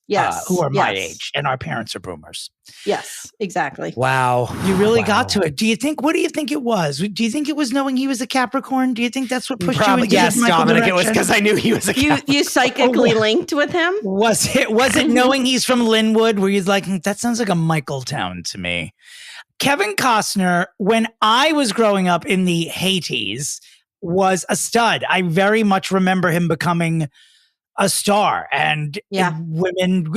S4: who are my age, and our parents are boomers.
S8: Yes, exactly.
S5: Wow.
S4: You really got to it. What do you think it was? Do you think it was knowing he was a Capricorn? Do you think that's what pushed you into
S5: yes,
S4: this Michael
S5: Dominick,
S4: direction?
S5: it was because I knew he was a Capricorn.
S8: You psychically linked with him?
S4: Was it knowing he's from Linwood where he's like, that sounds like a Michael town to me? Kevin Costner, when I was growing up in the 80s, was a stud. I very much remember him becoming a star and women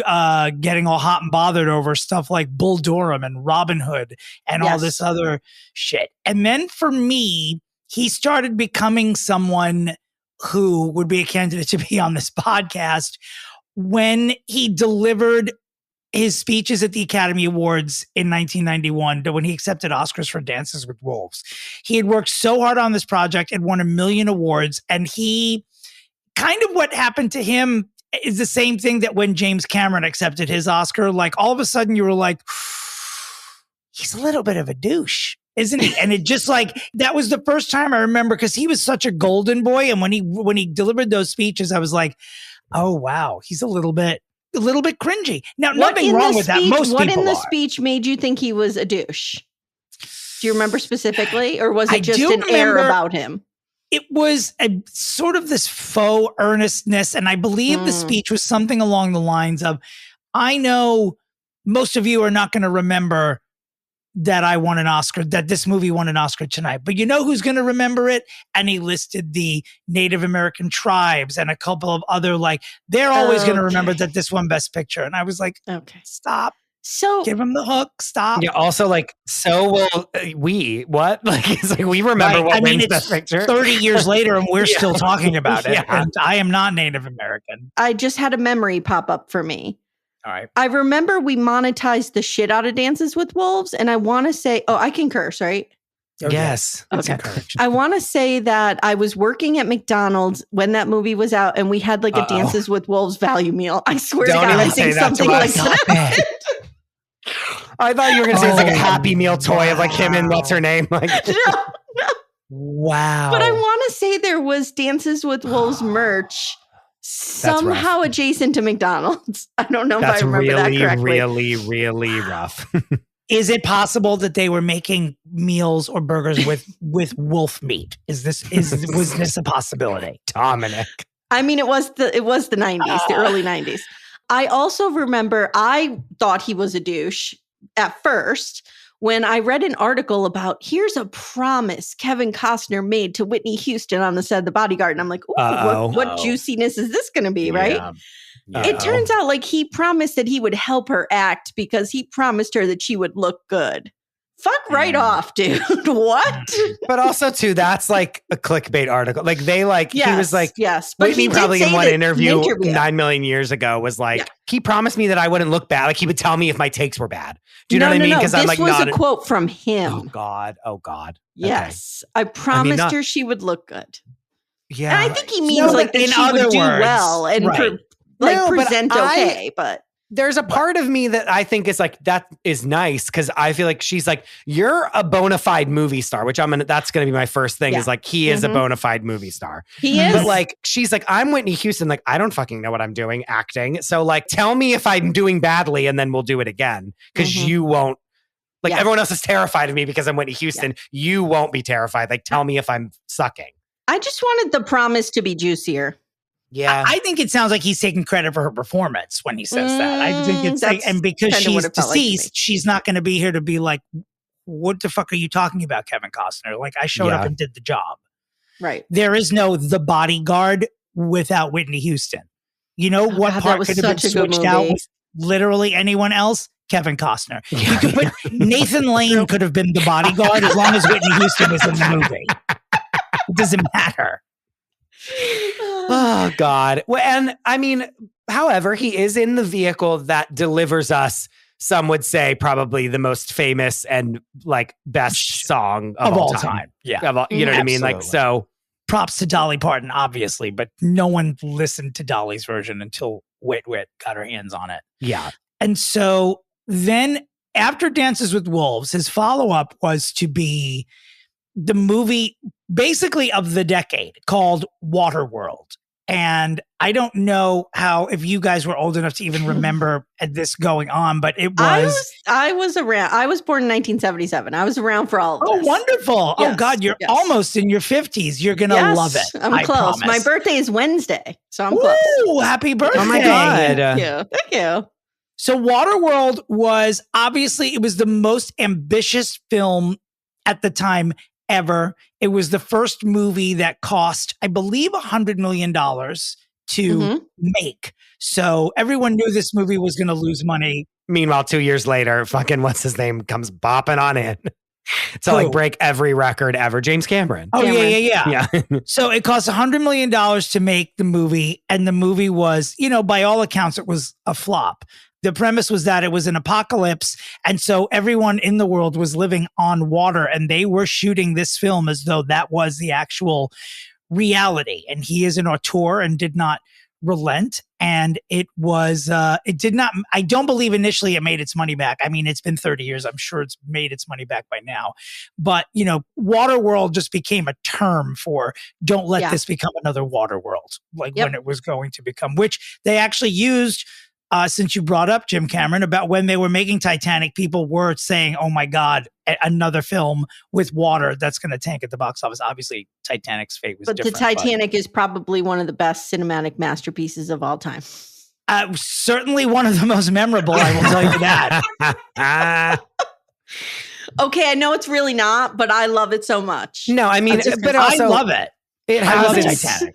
S4: getting all hot and bothered over stuff like Bull Durham and Robin Hood and all this other shit. And then for me, he started becoming someone who would be a candidate to be on this podcast when he delivered his speeches at the Academy Awards in 1991, when he accepted Oscars for Dances with Wolves. He had worked so hard on this project and won 1 million awards. And he kind of what happened to him is the same thing that when James Cameron accepted his Oscar, like all of a sudden you were like, he's a little bit of a douche, isn't he? And it just like, that was the first time I remember, because he was such a golden boy. And when he delivered those speeches, I was like, oh, wow, he's a little bit cringy. Now, nothing wrong with that.
S8: What in the speech made you think he was a douche? Do you remember specifically? Or was it just an air about him?
S4: It was a sort of this faux earnestness. And I believe the speech was something along the lines of, I know most of you are not going to remember that I won an Oscar, that this movie won an Oscar tonight, but you know who's going to remember it? And he listed the Native American tribes and a couple of other, like, they're always going to remember that this won Best Picture. And I was like, stop.
S8: So
S4: give him the hook. Stop.
S5: Yeah. Also, like, so will we? What? Like, it's like we remember what wins Best Picture
S4: 30 years later, and we're still talking about it. And I am not Native American.
S8: I just had a memory pop up for me.
S4: All right.
S8: I remember we monetized the shit out of Dances with Wolves, and I want to say, I can curse, right?
S4: Okay.
S5: Yes.
S8: Okay. I want to say that I was working at McDonald's when that movie was out, and we had like a Dances with Wolves value meal. I swear to God, I think something like that.
S5: I thought you were going to say it's like a Happy Meal toy of like him and what's her name? Like,
S8: no.
S4: Wow.
S8: But I want to say there was Dances with Wolves merch somehow adjacent to McDonald's. I don't know if I remember that correctly.
S5: Really rough.
S4: Is it possible that they were making meals or burgers with wolf meat? Was this a possibility?
S5: Dominic.
S8: I mean, it was the 90s, the early 90s. I also remember I thought he was a douche at first when I read an article about, here's a promise Kevin Costner made to Whitney Houston on the set of The Bodyguard. And I'm like, what juiciness is this going to be, right? Yeah. It turns out like he promised that he would help her act because he promised her that she would look good. Fuck right off, dude. What?
S5: But also, too, that's like a clickbait article. Like, they like, he was like,
S8: but
S5: Whitney probably in one interview 9 million years ago was like, he promised me that I wouldn't look bad. Like, he would tell me if my takes were bad. Do you know what I mean?
S8: Because I'm like, this was a quote from him.
S5: Oh, God.
S8: Yes. Okay. I promised her she would look good.
S5: Yeah.
S8: And I think he means like that she would do well and present okay, but.
S5: There's a part of me that I think is like, that is nice because I feel like she's like, you're a bona fide movie star, which that's going to be my first thing is like, he is a bona fide movie star.
S8: He is.
S5: But like, she's like, I'm Whitney Houston. Like, I don't fucking know what I'm doing acting. So like, tell me if I'm doing badly and then we'll do it again because you won't. Like everyone else is terrified of me because I'm Whitney Houston. You won't be terrified. Like, tell me if I'm sucking.
S8: I just wanted the promise to be juicier.
S5: Yeah.
S4: I think it sounds like he's taking credit for her performance when he says that. I think it's like, and because she's deceased, she's not going to be here to be like, what the fuck are you talking about, Kevin Costner? Like, I showed up and did the job.
S8: Right.
S4: There is no The Bodyguard without Whitney Houston. You know what part could have been switched out with literally anyone else? Kevin Costner. You could put Nathan Lane could have been The Bodyguard as long as Whitney Houston was in the movie. It doesn't matter.
S5: Oh, God. Well, and I mean, however, he is in the vehicle that delivers us, some would say, probably the most famous and like best song of all time.
S4: Yeah.
S5: You know what I mean? Like, so
S4: props to Dolly Parton, obviously, but no one listened to Dolly's version until Wit got her hands on it.
S5: Yeah.
S4: And so then after Dances with Wolves, his follow-up was to be the movie basically of the decade called Waterworld. And I don't know if you guys were old enough to even remember this going on, but it was...
S8: I was around. I was born in 1977. I was around for all of this.
S4: Oh, wonderful. Yes, oh, God, you're almost in your 50s. You're going to love it.
S8: I'm close.
S4: Promise.
S8: My birthday is Wednesday, so I'm close.
S4: Happy birthday.
S5: Oh, my God.
S8: Thank you.
S4: So Waterworld was obviously, it was the most ambitious film at the time ever. It was the first movie that cost, I believe, $100 million to make. So everyone knew this movie was going to lose money.
S5: Meanwhile, 2 years later, fucking what's his name comes bopping on in to like break every record ever. James Cameron.
S4: Oh, yeah. So it cost $100 million to make the movie. And the movie was, by all accounts, it was a flop. The premise was that it was an apocalypse. And so everyone in the world was living on water, and they were shooting this film as though that was the actual reality. And he is an auteur and did not relent. And it was, it did not, I don't believe initially it made its money back. I mean, it's been 30 years. I'm sure it's made its money back by now. But, Waterworld just became a term for don't let this become another Waterworld, like when it was going to become, which they actually used. Since you brought up Jim Cameron, about when they were making Titanic, people were saying, oh my God, another film with water that's going to tank at the box office. Obviously, Titanic's fate was different.
S8: But the Titanic is probably one of the best cinematic masterpieces of all time.
S4: Certainly one of the most memorable, I will tell you that.
S8: Okay, I know it's really not, but I love it so much.
S5: No, I mean, but also,
S4: I love it. I love Titanic.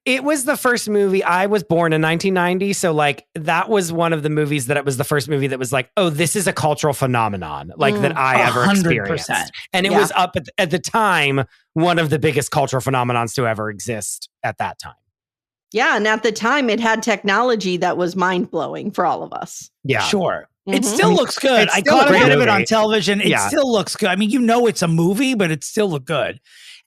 S5: It was the first movie. I was born in 1990. So like that was one of the movies that it was the first movie that was like, oh, this is a cultural phenomenon like that I ever
S4: 100%.
S5: experienced. And it was up at the time, one of the biggest cultural phenomenons to ever exist at that time.
S8: Yeah. And at the time it had technology that was mind blowing for all of us.
S5: Yeah.
S4: Sure. It still looks good. I caught a bit of it on television. It still looks good. I mean, it's a movie, but it still looked good.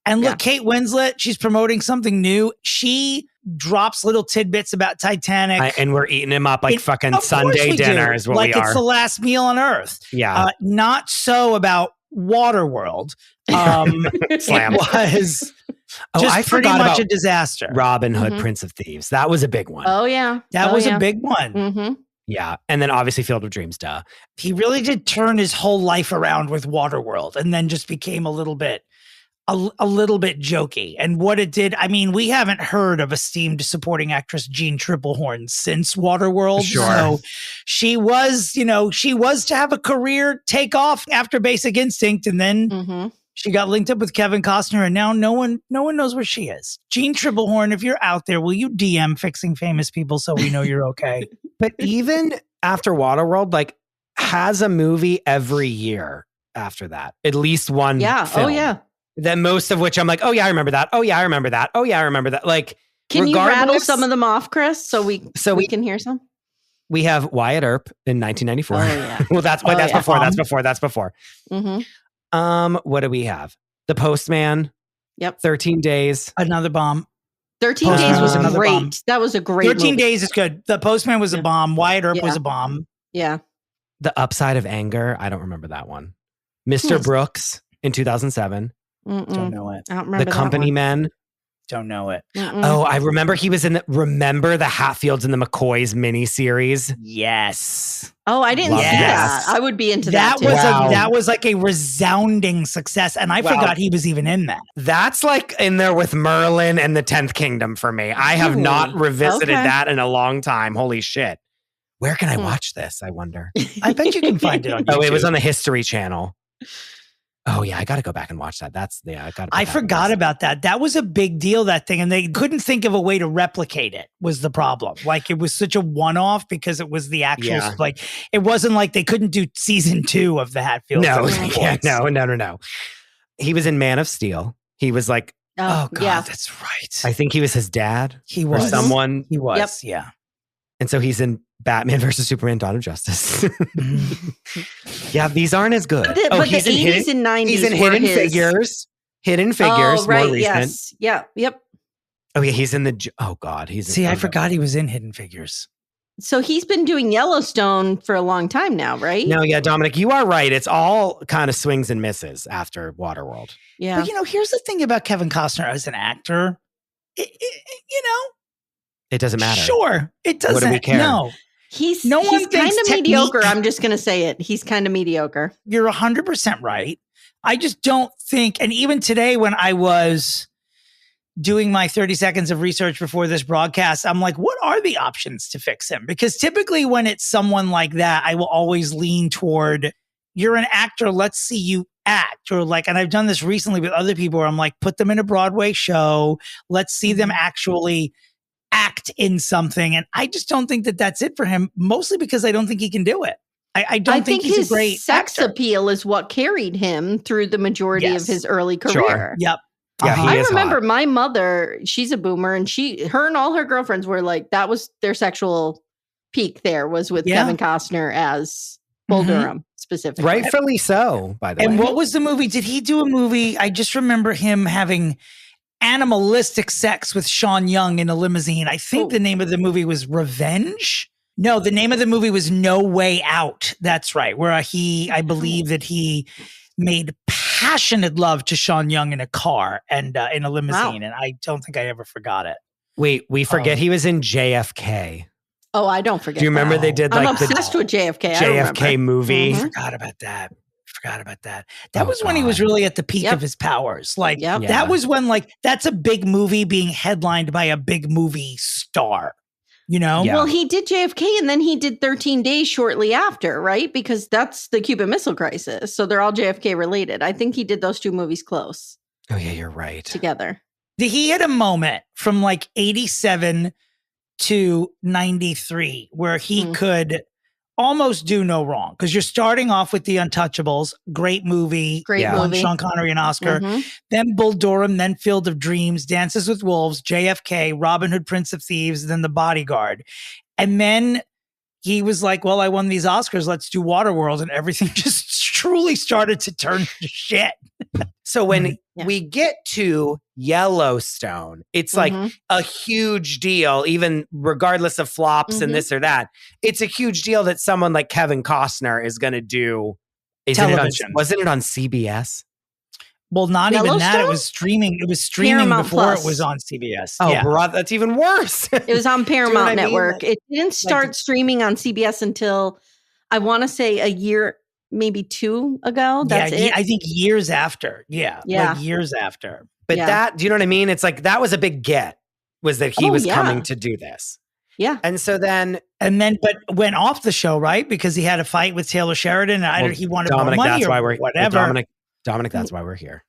S4: And look, Kate Winslet, she's promoting something new. She drops little tidbits about Titanic.
S5: And we're eating them up like fucking Sunday dinner is what we are.
S4: Like it's the last meal on Earth.
S5: Yeah.
S4: Not so about Waterworld.
S5: Slam.
S4: It was just pretty much a disaster.
S5: Robin Hood, Prince of Thieves. That was a big one.
S8: Oh, yeah.
S4: That was a big one.
S5: Yeah. And then obviously Field of Dreams, duh.
S4: He really did turn his whole life around with Waterworld and then just became a little bit jokey. And what it did, I mean, we haven't heard of esteemed supporting actress Jean Triplehorn since Waterworld.
S5: Sure.
S4: So she was to have a career take off after Basic Instinct. And then she got linked up with Kevin Costner. And now no one knows where she is. Jean Triplehorn, if you're out there, will you DM Fixing Famous People so we know you're okay?
S5: But even after Waterworld, like has a movie every year after that, at least one.
S8: Yeah.
S5: Film.
S8: Oh, yeah.
S5: Then most of which I'm like, oh yeah, I remember that. Oh yeah, I remember that. Oh yeah, I remember that. Like,
S8: can you rattle some of them off, Chris, so we can hear some?
S5: We have Wyatt Earp in 1994. Oh, yeah. Well, that's before. That's before. What do we have? The Postman.
S8: Yep.
S5: 13 Days.
S4: Another bomb.
S8: 13 Days was great. Bomb. That was a great
S4: 13 Days is good. The Postman was a bomb. Wyatt Earp was a bomb.
S8: Yeah.
S5: The Upside of Anger. I don't remember that one. Mr. Brooks in 2007.
S4: Don't know it.
S8: I don't remember
S5: The Company Men.
S4: Don't know it.
S5: Oh, I remember he was in the Hatfields and the McCoys miniseries.
S4: Yes.
S8: Oh, I didn't see that. I would be into that.
S4: That was like a resounding success. And I forgot he was even in that.
S5: That's like in there with Merlin and the 10th Kingdom for me. I have not revisited that in a long time. Holy shit. Where can I watch this? I wonder.
S4: I bet you can find it on YouTube.
S5: Oh, it was on the History Channel. Oh yeah, I got to go back and watch that. I
S4: forgot about that. That was a big deal, that thing. And they couldn't think of a way to replicate it was the problem. Like it was such a one-off because it was the actual, like it wasn't like they couldn't do season 2 of the Hatfields.
S5: No. He was in Man of Steel. He was like,
S4: oh God, that's right.
S5: I think he was his dad.
S4: He was.
S5: Or someone.
S4: He was, yeah.
S5: And so he's in Batman versus Superman, Dawn of Justice. Yeah, these aren't as good.
S8: But he's the 80s and 90s
S5: He's in Hidden Figures. Hidden Figures,
S8: right,
S5: more recent.
S8: Yes. Yeah, yep.
S5: Oh yeah, he's in the, oh God.
S4: I forgot he was in Hidden Figures.
S8: So he's been doing Yellowstone for a long time now, right?
S5: No, yeah, Dominic, you are right. It's all kind of swings and misses after Waterworld.
S8: Yeah.
S4: But here's the thing about Kevin Costner as an actor.
S5: It doesn't matter.
S4: Sure. It doesn't.
S5: What do we care?
S4: No.
S8: He's kind of mediocre. I'm just going to say it. He's kind of mediocre.
S4: You're 100% right. I just don't think, and even today when I was doing my 30 seconds of research before this broadcast, I'm like, what are the options to fix him? Because typically when it's someone like that, I will always lean toward, you're an actor, let's see you act. Or like, and I've done this recently with other people where I'm like, put them in a Broadway show. Let's see them actually act in something. And I just don't think that that's it for him, mostly because I don't think he can do it. I don't think he's
S8: his
S4: a great
S8: sex
S4: actor.
S8: appeal is what carried him through the majority of his early career.
S5: Sure.
S4: Yep.
S5: Yeah, he
S8: I
S5: is
S8: remember
S5: hot.
S8: my mother, she's a boomer, and her and all her girlfriends were like, that was their sexual peak there was with Kevin Costner as Bull Durham specifically.
S5: Rightfully so, by the way.
S4: And what was the movie? Did he do a movie? I just remember him having animalistic sex with Sean Young in a limousine. I think the name of the movie was Revenge. No, the name of the movie was No Way Out. That's right. Where I believe that he made passionate love to Sean Young in a car and in a limousine. And I don't think I ever forgot it.
S5: Wait, we forget he was in JFK.
S8: Oh, I don't forget.
S5: Do you remember they did
S8: I'm
S5: like
S8: obsessed with JFK.
S5: JFK movie?
S4: I forgot about that. That was when he was really at the peak of his powers. Like that was when that's a big movie being headlined by a big movie star. You know?
S8: Well, he did JFK and then he did 13 Days shortly after, right? Because that's the Cuban Missile Crisis. So they're all JFK related. I think he did those two movies close.
S5: Oh, yeah, you're right.
S8: Together.
S4: He had a moment from 87 to 93 where he could almost do no wrong. Because you're starting off with The Untouchables, great movie. Won Sean Connery an Oscar. Then Bull Durham, then Field of Dreams, Dances with Wolves, JFK, Robin Hood, Prince of Thieves, then The Bodyguard. And then he was like, well, I won these Oscars, let's do Waterworld. And everything just truly started to turn to shit.
S5: So when we get to Yellowstone, it's like a huge deal, even regardless of flops and this or that. It's a huge deal that someone like Kevin Costner is going to do television. Wasn't it on CBS?
S4: Well, not even that. It was streaming. It was streaming
S8: Paramount
S4: before
S8: Plus.
S4: It was on CBS.
S5: Oh, bro, that's even worse.
S8: It was on Paramount Network.
S5: It
S8: didn't start streaming on CBS until I want to say a year, maybe two ago. That's it.
S4: I think years after. Like years after.
S5: But that, do you know what I mean? It's like that was a big get, was that he was coming to do this.
S8: Yeah.
S5: And so then,
S4: but went off the show, right? Because he had a fight with Taylor Sheridan. And either he wanted
S5: Dominic,
S4: more money
S5: that's why
S4: or
S5: we're
S4: whatever.
S5: Dominic, that's why we're here.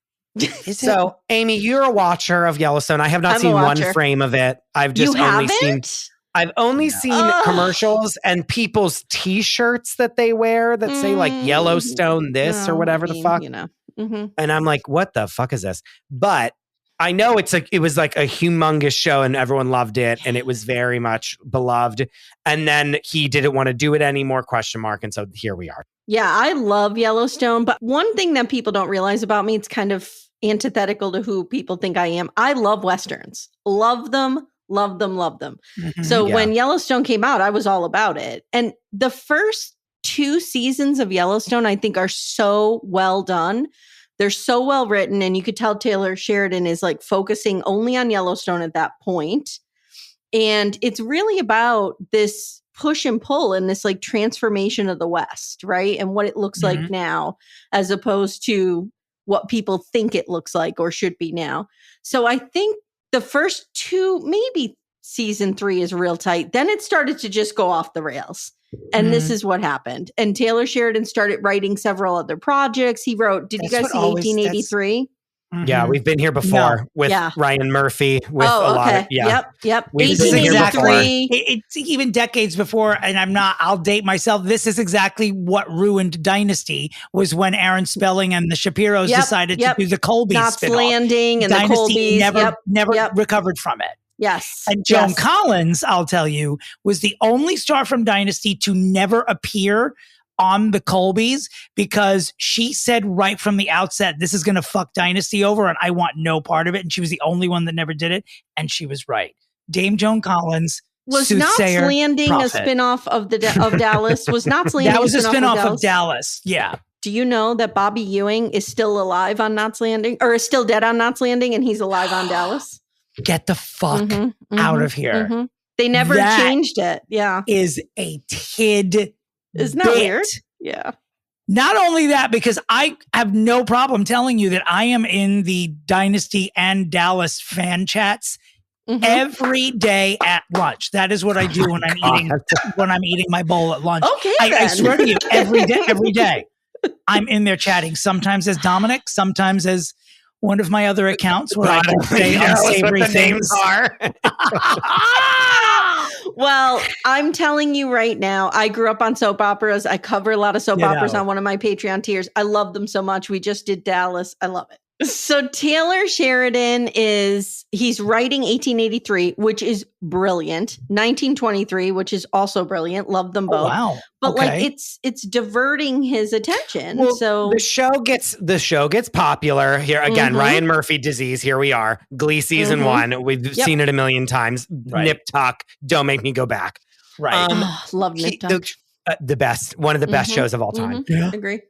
S5: So, Amy, you're a watcher of Yellowstone. I have not seen one frame of it. I've just only seen commercials and people's T-shirts that they wear that say like Yellowstone this or whatever the fuck.
S8: You know.
S5: And I'm like, what the fuck is this? But I know it was like a humongous show and everyone loved it and it was very much beloved. And then he didn't want to do it anymore, ? And so here we are.
S8: Yeah, I love Yellowstone. But one thing that people don't realize about me, it's kind of antithetical to who people think I am. I love Westerns. Love them, love them, love them. So when Yellowstone came out, I was all about it. And the first 2 seasons of Yellowstone, I think, are so well done. They're so well written. And you could tell Taylor Sheridan is like focusing only on Yellowstone at that point. And it's really about this push and pull and this like transformation of the West, right? And what it looks like now, as opposed to what people think it looks like or should be now. So I think the first 2, maybe season 3 is real tight. Then it started to just go off the rails. And this is what happened. And Taylor Sheridan started writing several other projects. He wrote, did you guys see 1883?
S5: Yeah, we've been here before with Ryan Murphy. With a lot of,
S8: Yep.
S4: 1883. It's even decades before, and I'll date myself. This is exactly what ruined Dynasty, was when Aaron Spelling and the Shapiros decided to do the Colby
S8: Knots
S4: spinoff.
S8: Landing and
S4: Dynasty
S8: the Colbys.
S4: never recovered from it.
S8: Yes.
S4: And Joan Collins, I'll tell you, was the only star from Dynasty to never appear on the Colbys, because she said right from the outset, this is going to fuck Dynasty over and I want no part of it. And she was the only one that never did it. And she was right. Dame Joan Collins.
S8: Was Knots Landing a spinoff of Dallas? Was Knots Landing
S4: that was a spinoff of Dallas? Yeah.
S8: Do you know that Bobby Ewing is still alive on Knots Landing, or is still dead on Knots Landing, and he's alive on Dallas?
S4: Get the fuck out of here.
S8: They never changed it. Yeah.
S4: Is a kid.
S8: Isn't that weird? Yeah.
S4: Not only that, because I have no problem telling you that I am in the Dynasty and Dallas fan chats every day at lunch. That is what I do when I'm eating my bowl at lunch.
S8: Okay,
S4: I swear to you, every day, I'm in there chatting. Sometimes as Dominic, sometimes as one of my other accounts where I can say unsavory things.
S8: Well, I'm telling you right now, I grew up on soap operas. I cover a lot of soap operas on one of my Patreon tiers. I love them so much. We just did Dallas. I love it. So Taylor Sheridan he's writing 1883, which is brilliant. 1923, which is also brilliant. Love them both.
S4: Oh, wow.
S8: But it's diverting his attention.
S5: Well,
S8: so
S5: the show gets popular here again. Ryan Murphy disease. Here we are. Glee season 1. We've seen it a million times. Right. Nip Tuck. Don't make me go back.
S4: Right.
S8: Love Nip Tuck.
S5: The best. One of the best shows of all time.
S4: Yeah.
S8: Agree.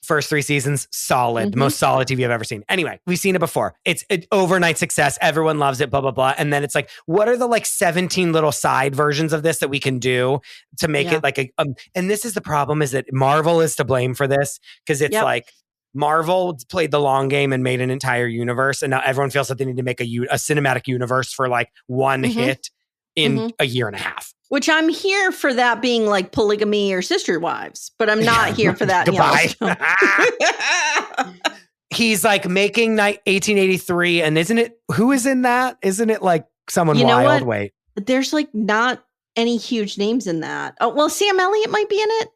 S5: First 3 seasons, solid. The most solid TV I've ever seen. Anyway, we've seen it before. It's an overnight success. Everyone loves it, blah, blah, blah. And then it's like, what are the 17 little side versions of this that we can do to make it like and this is the problem, is that Marvel is to blame for this, because it's like Marvel played the long game and made an entire universe. And now everyone feels that they need to make a cinematic universe for one hit in a year and a half.
S8: Which I'm here for that being like polygamy or sister wives, but I'm not here for that.
S5: Goodbye. He's making 1883, and who is in that? Isn't it someone wild? Wait,
S8: there's not any huge names in that. Oh, well, Sam Elliott might be in it.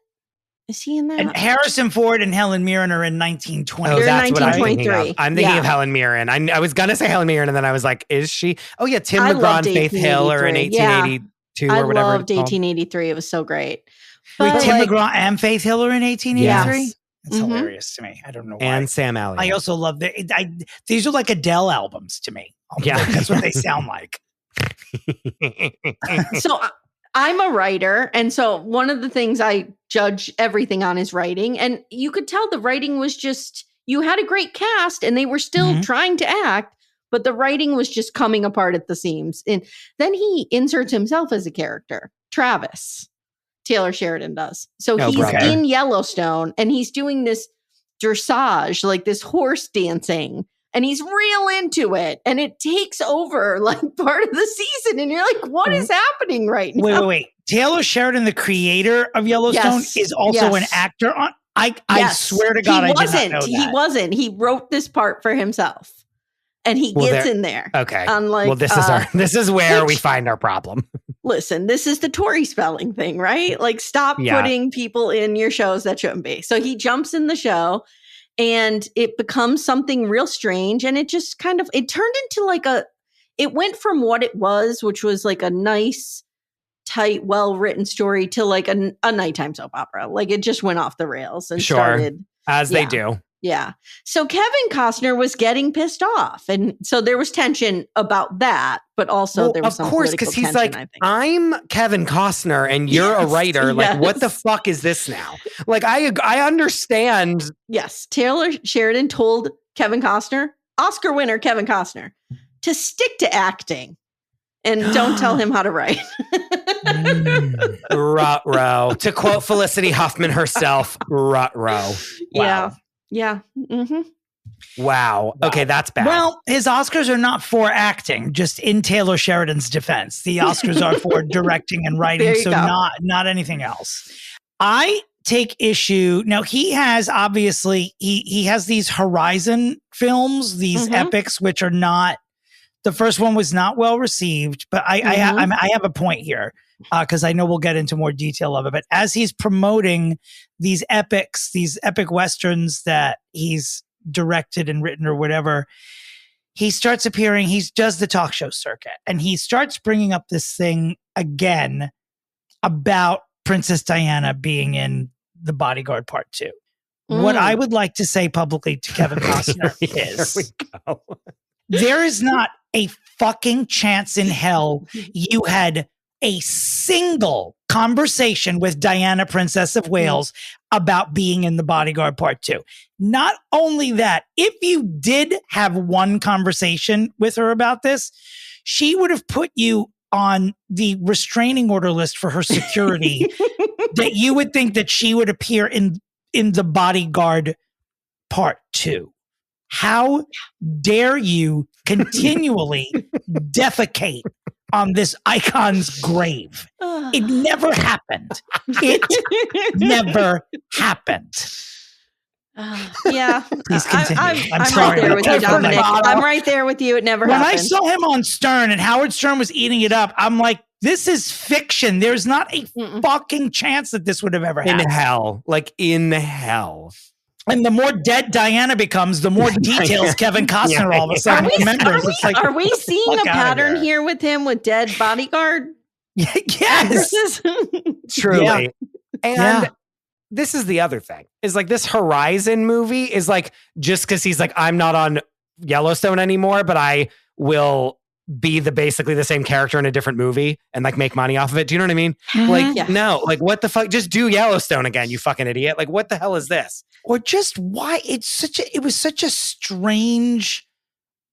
S8: Is he in that?
S4: And Harrison Ford and Helen Mirren are in 1920.
S5: Oh, that's what I'm thinking of. I'm thinking of Helen Mirren. I was going to say Helen Mirren, and then I was like, is she? Oh, yeah, Tim McGraw and Faith Hill are in 1882 or whatever.
S8: I loved 1883. It was so great.
S4: Wait, Tim McGraw and Faith Hill are in 1883?
S8: Yes.
S4: That's hilarious to me. I don't know why.
S5: And Sam Elliott.
S4: I also love these are like Adele albums to me. Yeah. That's what they sound like.
S8: So I'm a writer. And so one of the things I judge everything on is writing. And you could tell the writing was just, you had a great cast and they were still trying to act, but the writing was just coming apart at the seams. And then he inserts himself as a character, Travis. Taylor Sheridan does. So he's in Yellowstone and he's doing this dressage, this horse dancing. And he's real into it. And it takes over part of the season. And you're like, what is happening right now?
S4: Wait. Taylor Sheridan, the creator of Yellowstone, is also an actor on. I swear to God, I did not know that.
S8: He wasn't. He wrote this part for himself. And he gets in there.
S5: Okay. Well, this is where we find our problem.
S8: Listen, this is the Tory spelling thing, right? Stop putting people in your shows that shouldn't be. So he jumps in the show. And it becomes something real strange. And it just it turned into it went from what it was, which was a nice, tight, well-written story to a nighttime soap opera. It just went off the rails and started.
S5: As they do.
S8: Yeah. So Kevin Costner was getting pissed off. And so there was tension about that, but also there was some political tension,
S5: because he's like, I think. I'm Kevin Costner and you're a writer. What the fuck is this now? I understand.
S8: Yes. Taylor Sheridan told Kevin Costner, Oscar winner Kevin Costner, to stick to acting and don't tell him how to write.
S5: Ruh-roh. To quote Felicity Huffman herself, ruh-roh.
S8: Wow. Yeah. Mm-hmm.
S5: Wow. Okay, that's bad.
S4: Well, his Oscars are not for acting, just in Taylor Sheridan's defense. The Oscars are for directing and writing, so not anything else. I take issue. Now, he has obviously, he has these Horizon films, these epics, which are not, the first one was not well received, but I have a point here. Because I know we'll get into more detail of it. But as he's promoting these epics, these epic westerns that he's directed and written or whatever, he starts appearing, he does the talk show circuit. And he starts bringing up this thing again about Princess Diana being in The Bodyguard Part 2. What I would like to say publicly to Kevin Costner is, there is not a fucking chance in hell you had a single conversation with Diana, Princess of Wales, about being in The Bodyguard Part 2. Not only that, if you did have one conversation with her about this, she would have put you on the restraining order list for her security, that you would think that she would appear in in The Bodyguard Part 2. How dare you continually defecate on this icon's grave? It never happened. It never happened.
S8: Yeah.
S4: Please continue.
S8: I'm
S4: sorry.
S8: right there with you, Dominic. I'm right there with you. It never happened.
S4: When I saw him on Stern and Howard Stern was eating it up, I'm like, this is fiction. There's not a fucking chance that this would have ever happened.
S5: In hell. Like in hell.
S4: And the more dead Diana becomes, the more details Kevin Costner all of a sudden remembers.
S8: Are we seeing a pattern here with him with dead Bodyguard?
S4: Yes.
S5: Truly.
S4: Yeah.
S5: And this is the other thing. Is like this Horizon movie is like, just because he's like, I'm not on Yellowstone anymore, but I will be basically the same character in a different movie and like make money off of it. Do you know what I mean? Like, no, like what the fuck? Just do Yellowstone again, you fucking idiot. Like, what the hell is this?
S4: Or just why it was such a strange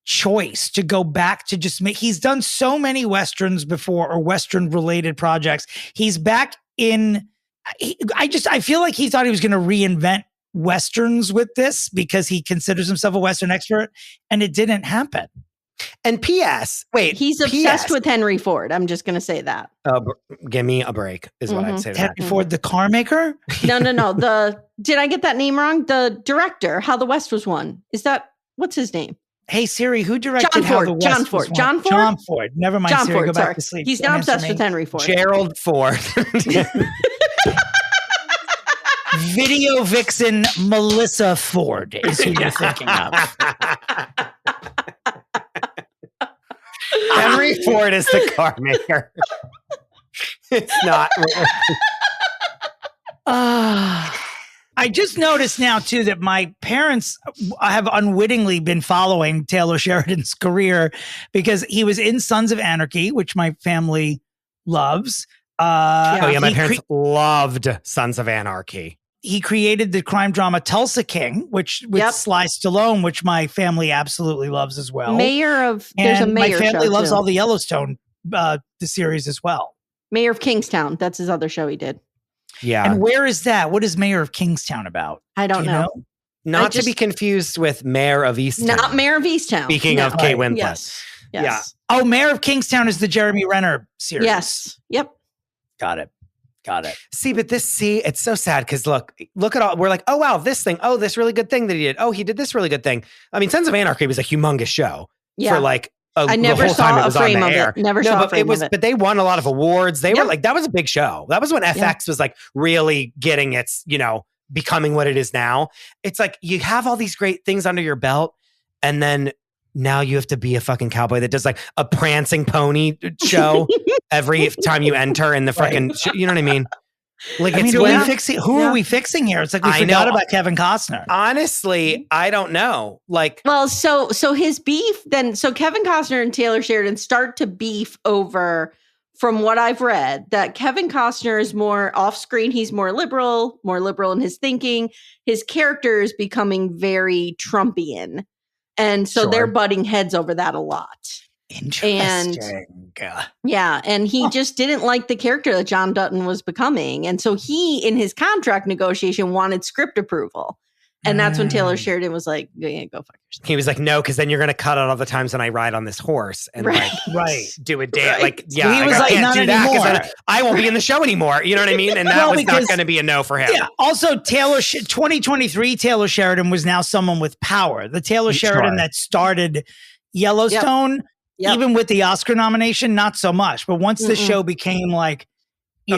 S4: choice to go back to just make. He's done so many Westerns before or Western related projects. He's back in. I feel like he thought he was going to reinvent Westerns with this because he considers himself a Western expert, and it didn't happen.
S5: And P.S. Wait,
S8: he's obsessed with Henry Ford. I'm just going to say that.
S5: Give me a break is what I'd say. To
S4: Henry Ford, the car maker?
S8: No. Did I get that name wrong? The director, How the West Was Won. Is that, what's his name?
S4: Hey Siri, who directed
S8: John
S4: How
S8: Ford,
S4: the West
S8: John
S4: Was
S8: Ford.
S4: Won?
S8: John Ford?
S4: John Ford. Never mind,
S8: John
S4: Siri,
S8: Ford,
S4: go back to sleep.
S8: He's now obsessed with Henry Ford.
S5: Gerald Ford.
S4: Video vixen Melissa Ford is who you're thinking of.
S5: Henry Ford is the car maker. It's not.
S4: I just noticed now, too, that my parents have unwittingly been following Taylor Sheridan's career because he was in Sons of Anarchy, which my family loves.
S5: My parents loved Sons of Anarchy.
S4: He created the crime drama Tulsa King, with Sly Stallone, which my family absolutely loves as well.
S8: There's a mayor.
S4: My family loves
S8: too.
S4: all the Yellowstone, the series as well.
S8: Mayor of Kingstown. That's his other show he did.
S5: Yeah.
S4: And where is that? What is Mayor of Kingstown about?
S8: I don't know.
S5: Not to be confused with Mayor of Easttown.
S8: Not Mayor of Easttown.
S5: Speaking of Kate Winslet.
S8: Yes.
S5: Yeah.
S4: Oh, Mayor of Kingstown is the Jeremy Renner series.
S8: Yes. Yep.
S4: Got it.
S5: See, but it's so sad because look at all, we're like, oh, wow, this thing. Oh, this really good thing that he did. Oh, he did this really good thing. I mean, Sons of Anarchy was a humongous show for like
S8: I never
S5: the whole
S8: saw
S5: time it
S8: a
S5: was
S8: frame
S5: on the
S8: of
S5: air.
S8: it. Never saw a frame of it.
S5: But they won a lot of awards. They were like, that was a big show. That was when FX was like really getting its, becoming what it is now. It's like you have all these great things under your belt and then now you have to be a fucking cowboy that does like a prancing pony show every time you enter in the freaking, you know what I mean? Like,
S4: who are we fixing here? It's like we forgot about Kevin Costner.
S5: Honestly, I don't know. Like,
S8: well, so his beef then. So Kevin Costner and Taylor Sheridan start to beef over, from what I've read, that Kevin Costner is more off screen. He's more liberal in his thinking. His character is becoming very Trumpian, and so they're butting heads over that a lot.
S4: Interesting.
S8: And he just didn't like the character that John Dutton was becoming. And so he, in his contract negotiation, wanted script approval. And that's when Taylor Sheridan was like, yeah, go fuck yourself.
S5: He was like, no, because then you're going to cut out all the times when I ride on this horse and do a dance. Like, yeah,
S4: he was
S5: I can't do that
S4: because
S5: I won't be in the show anymore. You know what I mean? And that was not going to be a no for him.
S4: Yeah. Also, 2023 Taylor Sheridan was now someone with power. The Taylor Sheridan that started Yellowstone, even with the Oscar nomination, not so much. But once the show became like,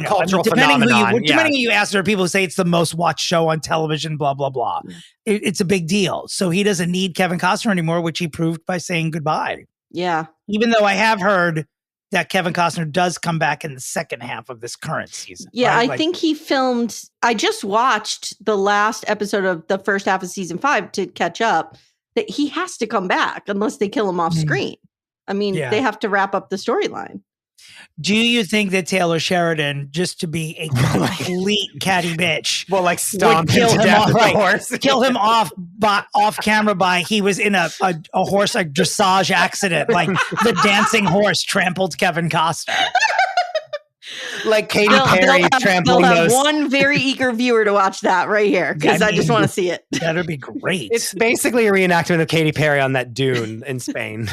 S5: cultural
S4: depending
S5: phenomenon.
S4: Depending who you ask, there are people who say it's the most watched show on television, blah, blah, blah. It's a big deal. So he doesn't need Kevin Costner anymore, which he proved by saying goodbye.
S8: Yeah.
S4: Even though I have heard that Kevin Costner does come back in the second half of this current season.
S8: Yeah,
S4: right?
S8: I think he filmed, I just watched the last episode of the first half of season 5 to catch up, that he has to come back unless they kill him off screen. I mean, they have to wrap up the storyline.
S4: Do you think that Taylor Sheridan, just to be a complete catty bitch,
S5: well, like stomp
S4: kill him off,
S5: horse,
S4: kill him off camera by he was in a horse dressage accident, like the dancing horse trampled Kevin Costner?
S5: like Katy Perry trampling
S8: they'll have
S5: those.
S8: one very eager viewer to watch that right here because I just want to see it.
S4: That'd be great.
S5: It's basically a reenactment of Katy Perry on that dune in Spain.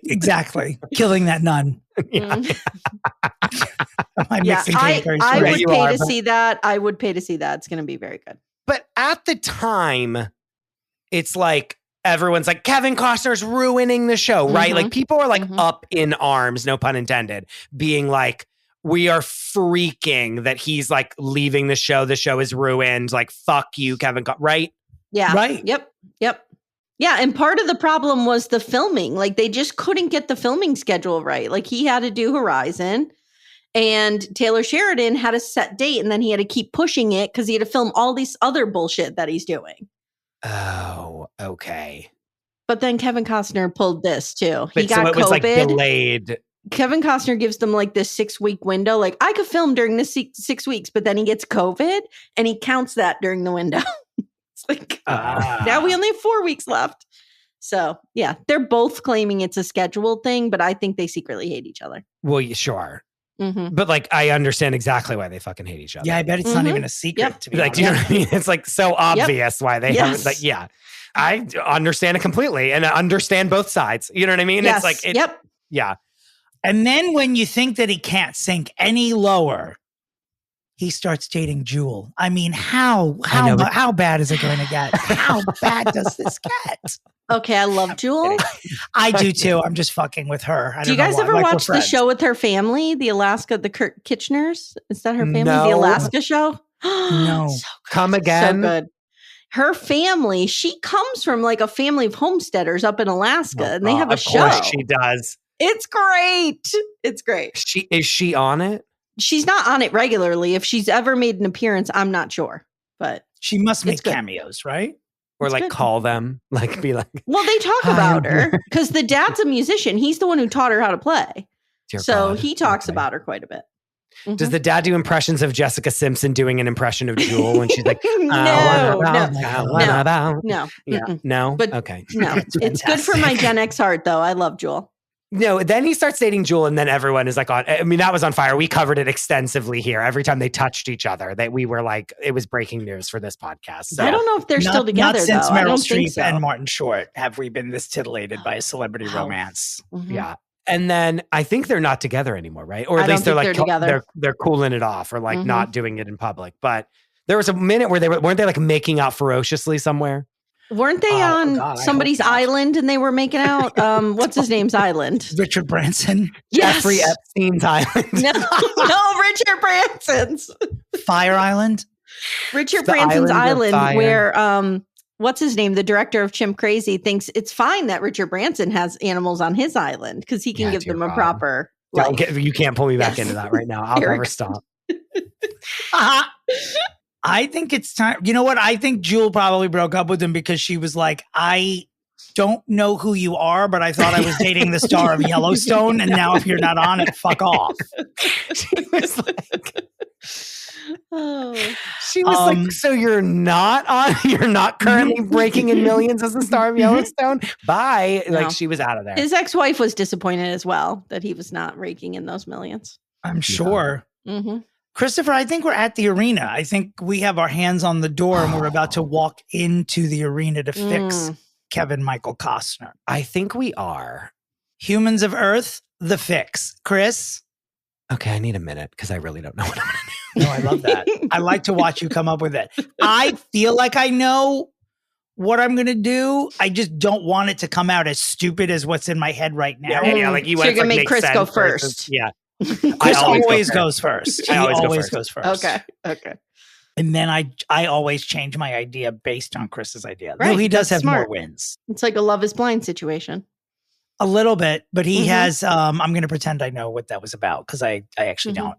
S4: Exactly. Killing that nun.
S5: Yeah.
S8: I would pay to see that. I would pay to see that. It's going to be very good.
S5: But at the time, it's like everyone's like, Kevin Costner's ruining the show, right? Like people are like up in arms, no pun intended, being like, we are freaking that he's like leaving the show. The show is ruined. Like, fuck you, Kevin, right?
S8: Yeah.
S4: Right.
S8: Yep. Yeah. And part of the problem was the filming. Like they just couldn't get the filming schedule right. Like he had to do Horizon and Taylor Sheridan had a set date and then he had to keep pushing it because he had to film all these other bullshit that he's doing.
S5: Oh, okay.
S8: But then Kevin Costner pulled this too. He got
S5: so it
S8: COVID.
S5: was like delayed.
S8: Kevin Costner gives them like this 6-week window. Like I could film during this 6 weeks, but then he gets COVID and he counts that during the window. It's like, now we only have 4 weeks left. So yeah, they're both claiming it's a scheduled thing, but I think they secretly hate each other.
S5: Well, sure. But like, I understand exactly why they fucking hate each other.
S4: Yeah, I bet it's not even a secret to be
S5: like,
S4: honest.
S5: do you know what I mean? It's like so obvious why they have like, yeah, I understand it completely and I understand both sides. You know what I mean?
S8: Yes.
S5: It's like, yeah.
S4: And then when you think that he can't sink any lower, he starts dating Jewel. I mean, how bad is it going to get? How bad does this get?
S8: Okay, I love Jewel.
S4: I do too. I'm just fucking with her.
S8: Do you guys ever watch the show with her family, the Kurt Kitcheners? Is that her family?
S5: No.
S8: The Alaska show?
S4: No.
S8: So
S5: Come again.
S8: So good. Her family, she comes from like a family of homesteaders up in Alaska, and they have a show.
S5: Of course she does.
S8: It's great. It's great.
S5: Is she on it?
S8: She's not on it regularly. If she's ever made an appearance, I'm not sure. But
S4: she must make cameos, right?
S5: Or like call them, like be like.
S8: Well, they talk about her because the dad's a musician. He's the one who taught her how to play.
S5: Dear
S8: so
S5: God.
S8: he talks about her quite a bit.
S5: Does the dad do impressions of Jessica Simpson doing an impression of Jewel when she's like,
S8: No.
S5: No.
S8: But
S5: okay.
S8: No, it's good for my Gen X heart, though. I love Jewel.
S5: No, then he starts dating Jewel, and then everyone is like on. I mean, that was on fire. We covered it extensively here. Every time they touched each other, that we were like, it was breaking news for this podcast. So.
S8: I don't know if they're still together.
S4: Not since
S8: though.
S4: Meryl Streep and Martin Short have we been this titillated by a celebrity romance.
S5: Yeah. And then I think they're not together anymore, right? Or at least they're like they're cooling it off, or like not doing it in public. But there was a minute where weren't they like making out ferociously somewhere?
S8: Weren't they on somebody's island and they were making out? What's his name's island?
S4: Richard Branson.
S8: Yes.
S5: Jeffrey Epstein's island.
S8: No, Richard Branson's.
S4: Fire Island.
S8: Richard Branson's island where what's his name? The director of Chimp Crazy thinks it's fine that Richard Branson has animals on his island because he can give them a proper.
S5: You can't pull me back into that right now. I'll never stop.
S4: I think it's time. You know what? I think Jewel probably broke up with him because she was like, I don't know who you are, but I thought I was dating the star of Yellowstone. And now if you're not on it, fuck off.
S5: She was like, like, so you're not on, you're not currently breaking in millions as the star of Yellowstone? Bye. No. Like she was out of there.
S8: His ex-wife was disappointed as well that he was not raking in those millions.
S4: I'm sure. Christopher, I think we're at the arena. I think we have our hands on the door and we're about to walk into the arena to fix Kevin Michael Costner.
S5: I think we are.
S4: Humans of Earth, The Fix. Chris?
S5: Okay, I need a minute because I really don't know what I'm going to
S4: do. No, I love that. I like to watch you come up with it. I feel like I know what I'm going to do. I just don't want it to come out as stupid as what's in my head right now.
S5: Yeah, like you
S8: so you're going to make Chris go first.
S5: Yeah.
S4: Chris always goes first. He always goes first.
S8: Okay.
S4: And then I always change my idea based on Chris's idea.
S8: Right.
S4: Though he does have
S8: smart.
S4: more wins.
S8: It's like a Love is Blind situation.
S4: A little bit, but he has, I'm going to pretend I know what that was about because I actually don't,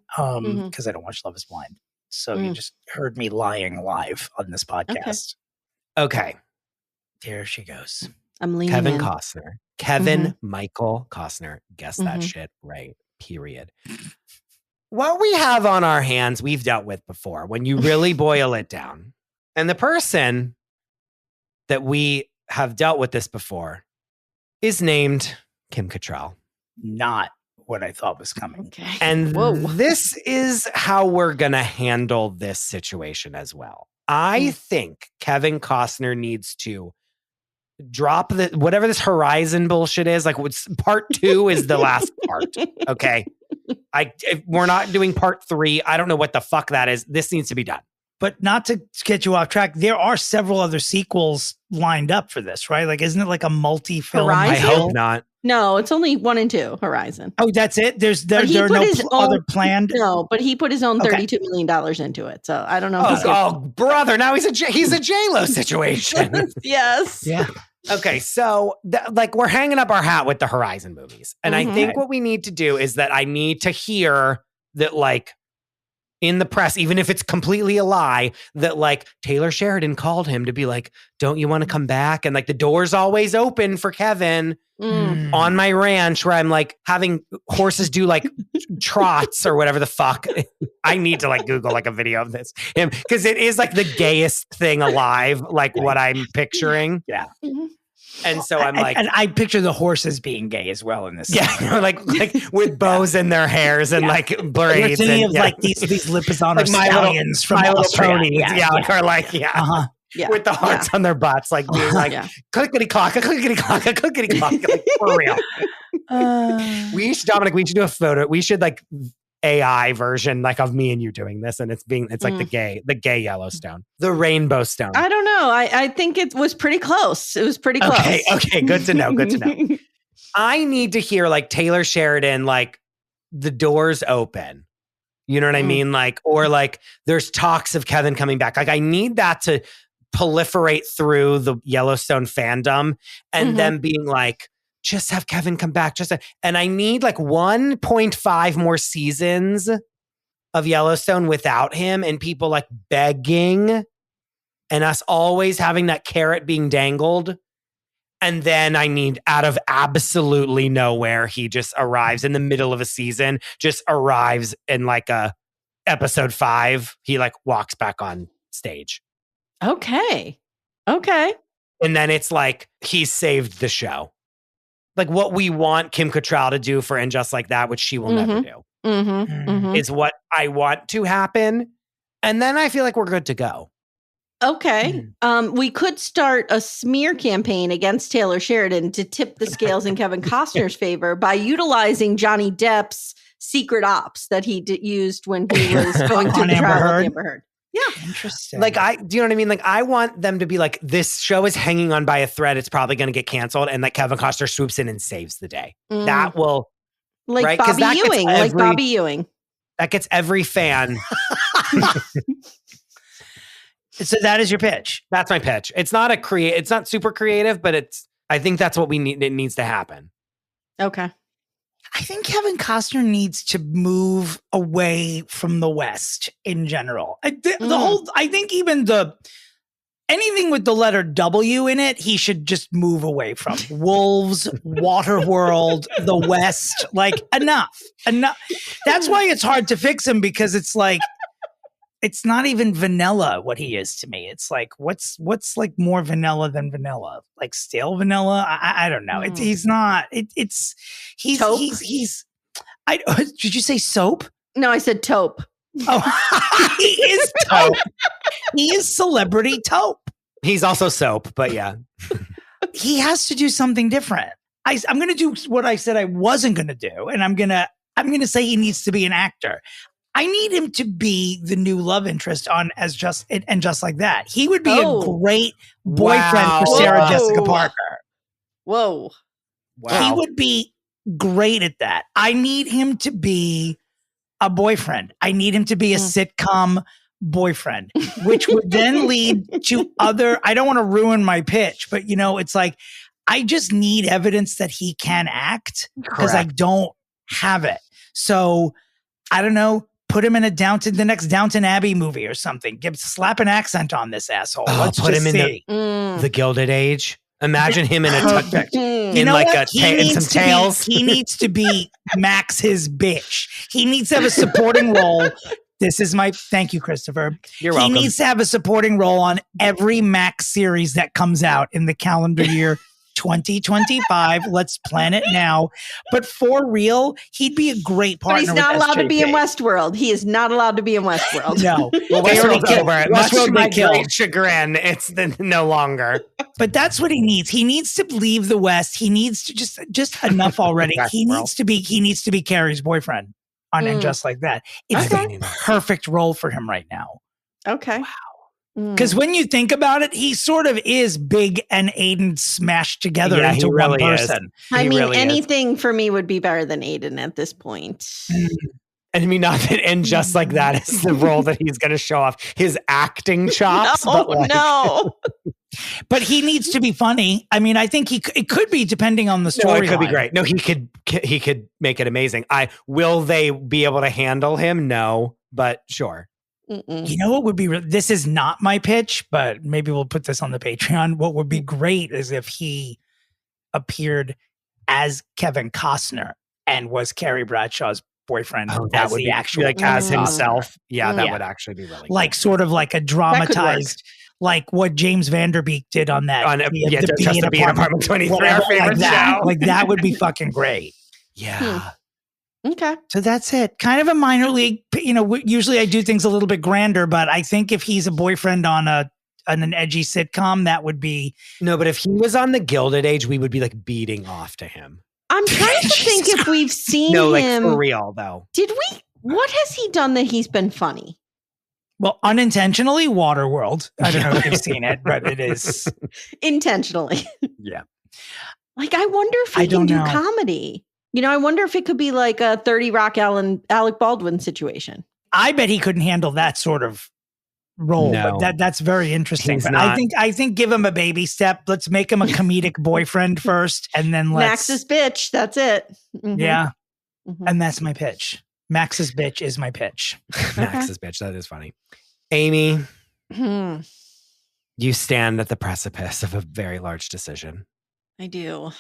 S4: because I don't watch Love is Blind. So you just heard me lying live on this podcast.
S5: Okay.
S4: There she goes.
S8: I'm leaning
S5: Kevin
S8: in.
S5: Costner. Kevin Michael Costner. Guess that shit right. Period. What we have on our hands, we've dealt with before when you really boil it down. And the person that we have dealt with this before is named Kim Cattrall.
S4: Not what I thought was coming.
S8: Okay.
S5: And this is how we're going to handle this situation as well. I think Kevin Costner needs to drop whatever this Horizon bullshit is. Like, part 2 is the last part. Okay. If we're not doing part 3. I don't know what the fuck that is. This needs to be done.
S4: But not to get you off track, there are several other sequels lined up for this, right? Like, isn't it like a multi-film?
S8: Horizon?
S5: I hope not.
S8: No, it's only 1 and 2, Horizon.
S4: Oh, that's it? There are no other planned?
S8: No, but he put his own $32 million into it. So I don't know.
S5: Brother, now he's a J-Lo situation.
S8: Yes.
S4: Yeah.
S5: Okay, so we're hanging up our hat with the Horizon movies. And I think what we need to do is that I need to hear that, like, in the press, even if it's completely a lie, that like Taylor Sheridan called him to be like, don't you want to come back? And like the door's always open for Kevin on my ranch where I'm like having horses do like trots or whatever the fuck. I need to like Google like a video of this because it is like the gayest thing alive, like what I'm picturing.
S4: Yeah.
S5: And so I'm like,
S4: and I picture the horses being gay as well in this.
S5: Yeah, like with bows in their hairs and like braids.
S4: Any of like these Lipizzaner like stallions from
S5: My Little
S4: Australia.
S5: Ponies, or like with the hearts on their butts, like being like clickety clock, clickety clock, clickety clock, like for real. Dominic, we should do a photo. We should like AI version like of me and you doing this, and it's like the gay Yellowstone, the rainbow stone.
S8: I don't know. I think it was pretty close. It was pretty close.
S5: Okay, good to know. I need to hear like Taylor Sheridan, like the doors open. You know what I mean? Like, or like there's talks of Kevin coming back. Like I need that to proliferate through the Yellowstone fandom and them being like, just have Kevin come back. And I need like 1.5 more seasons of Yellowstone without him and people like begging and us always having that carrot being dangled. And then I need out of absolutely nowhere, he just arrives in the middle of a season, just arrives in like a episode 5. He like walks back on stage.
S8: Okay.
S5: And then it's like, he saved the show. Like what we want Kim Cattrall to do for And Just Like That, which she will never do, is what I want to happen. And then I feel like we're good to go.
S8: Okay. We could start a smear campaign against Taylor Sheridan to tip the scales in Kevin Costner's favor by utilizing Johnny Depp's secret ops that he used when he was going through the trial of Amber Heard. Yeah.
S4: Interesting.
S5: Like, do you know what I mean? Like, I want them to be like, this show is hanging on by a thread. It's probably going to get canceled. And like Kevin Costner swoops in and saves the day. That will.
S8: Like
S5: right?
S8: Bobby Ewing.
S5: That gets every fan.
S4: So that is your pitch.
S5: That's my pitch. It's not it's not super creative, but I think that's what we need. It needs to happen.
S8: Okay.
S4: I think Kevin Costner needs to move away from the West in general. I think even anything with the letter W in it, he should just move away from. Wolves, Waterworld, the West, like enough. That's why it's hard to fix him, because it's like, it's not even vanilla what he is to me. It's like, what's like more vanilla than vanilla? Like stale vanilla? I don't know. He's not. He's. Did you say soap?
S8: No, I said taupe.
S4: Oh, he is taupe. He is celebrity taupe.
S5: He's also soap, but yeah.
S4: He has to do something different. I'm going to do what I said I wasn't going to do, and I'm going to say he needs to be an actor. I need him to be the new love interest on And Just Like That. He would be a great boyfriend for Sarah Jessica Parker.
S8: Whoa.
S5: Wow.
S4: He would be great at that. I need him to be a boyfriend. I need him to be a sitcom boyfriend, which would then lead to other. I don't want to ruin my pitch, but it's like, I just need evidence that he can act, because I don't have it. So I don't know. Put him in the next Downton Abbey movie or something. Slap an accent on this asshole. Let's
S5: put him
S4: see.
S5: in the Gilded Age. Imagine him in a
S4: some
S5: tails.
S4: He needs to be Max his bitch. He needs to have a supporting role. Thank you, Christopher.
S5: You're welcome.
S4: He needs to have a supporting role on every Max series that comes out in the calendar year 2025. Let's plan it now. But for real, he'd be a great partner.
S8: But he's not
S4: with
S8: allowed to be in
S4: SJP.
S8: Westworld. He is not allowed to be in Westworld.
S4: No.
S5: Well, Westworld's over. Much to
S4: Westworld
S5: my
S4: they killed.
S5: great chagrin, it's no longer.
S4: But that's what he needs. He needs to leave the West. He needs to just enough already. He needs to be Carrie's boyfriend and just like that. It's the perfect role for him right now.
S8: Okay.
S4: Wow. Because when you think about it, he sort of is Big and Aiden smashed together into one person.
S8: I mean, anything for me would be better than Aiden at this point.
S5: And I mean, not that, and just like that is the role that he's going to show off his acting chops.
S8: No.
S4: But he needs to be funny. I mean, I think it could be depending on the story.
S5: No, it could be great. No, he could make it amazing. Will they be able to handle him? No, but sure.
S4: You know what would be, this is not my pitch, but maybe we'll put this on the Patreon. What would be great is if he appeared as Kevin Costner and was Carrie Bradshaw's boyfriend.
S5: That would be actually like as himself. Yeah, that would actually be really
S4: like good. Sort of like a dramatized, like what James Vanderbeek did on that.
S5: Just to be in Apartment 23, our favorite show.
S4: Like that would be fucking great.
S5: Yeah.
S8: Okay.
S4: So that's it. Kind of a minor league, usually I do things a little bit grander, but I think if he's a boyfriend on an edgy sitcom, that would be.
S5: No, but if he was on The Gilded Age, we would be like beating off to him.
S8: I'm trying to think if we've seen him.
S5: No, like for real though.
S8: What has he done that he's been funny?
S4: Well, unintentionally, Waterworld. I don't know if you've seen it, but it is.
S8: Intentionally.
S4: Yeah.
S8: Like, I wonder if he can do comedy. I wonder if it could be like a 30 Rock Alec Baldwin situation.
S4: I bet he couldn't handle that sort of role, but that's very interesting. But I think give him a baby step. Let's make him a comedic boyfriend first, and then
S8: Max's bitch. That's it.
S4: Mm-hmm. Yeah, and that's my pitch. Max's bitch is my pitch.
S5: Max's bitch. That is funny. Amy, you stand at the precipice of a very large decision.
S8: I do.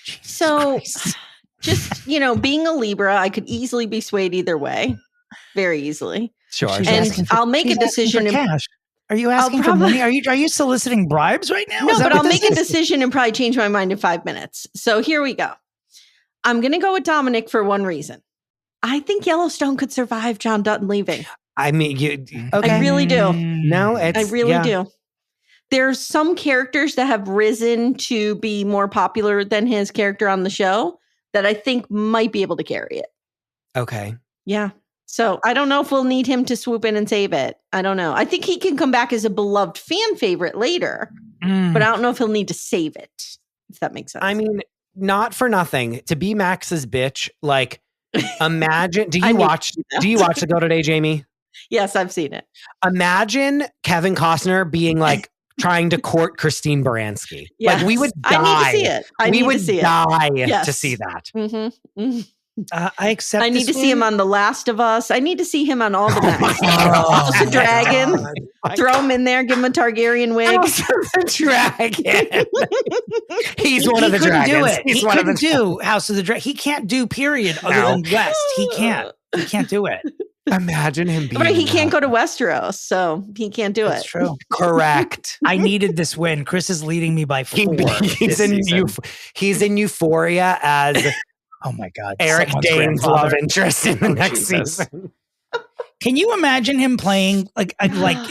S4: Jesus
S8: so
S4: Christ.
S8: Just, being a Libra, I could easily be swayed either way. Very easily.
S5: Sure.
S8: And I'll make a decision.
S4: Cash. Are you asking for money? Are you soliciting bribes right now?
S8: No, but I'll make a decision and probably change my mind in 5 minutes. So here we go. I'm going to go with Dominick for one reason. I think Yellowstone could survive John Dutton leaving.
S5: I mean,
S8: I really do.
S5: No,
S8: I really do. There's some characters that have risen to be more popular than his character on the show that I think might be able to carry it.
S5: Okay.
S8: Yeah. So I don't know if we'll need him to swoop in and save it. I don't know. I think he can come back as a beloved fan favorite later, but I don't know if he'll need to save it, if that makes sense.
S5: I mean, not for nothing. To be Max's bitch, like, imagine, do you watch The Gilded Age, Amy?
S8: Yes, I've seen it.
S5: Imagine Kevin Costner being like, trying to court Christine Baranski.
S8: Yes.
S5: Like we would die.
S8: I need to see it.
S5: We would die to see that.
S8: Mm-hmm. Mm-hmm.
S4: I accept.
S8: I need to see him on The Last of Us. I need to see him on all the next. House of Dragon. Throw him in there. Give him a Targaryen wig.
S5: House of the Dragon. He's one of the dragons.
S4: Do it. He couldn't do House of the Dragon. He can't do period other than West. He can't. He can't do it.
S5: Imagine him being.
S8: But he can't go to Westeros, so he can't do
S4: That's
S8: it.
S4: True.
S5: Correct.
S4: I needed this win. Chris is leading me by 4.
S5: He's in Euphoria as.
S4: Oh my God.
S5: Eric Dane's love interest in the next season.
S4: Can you imagine him playing like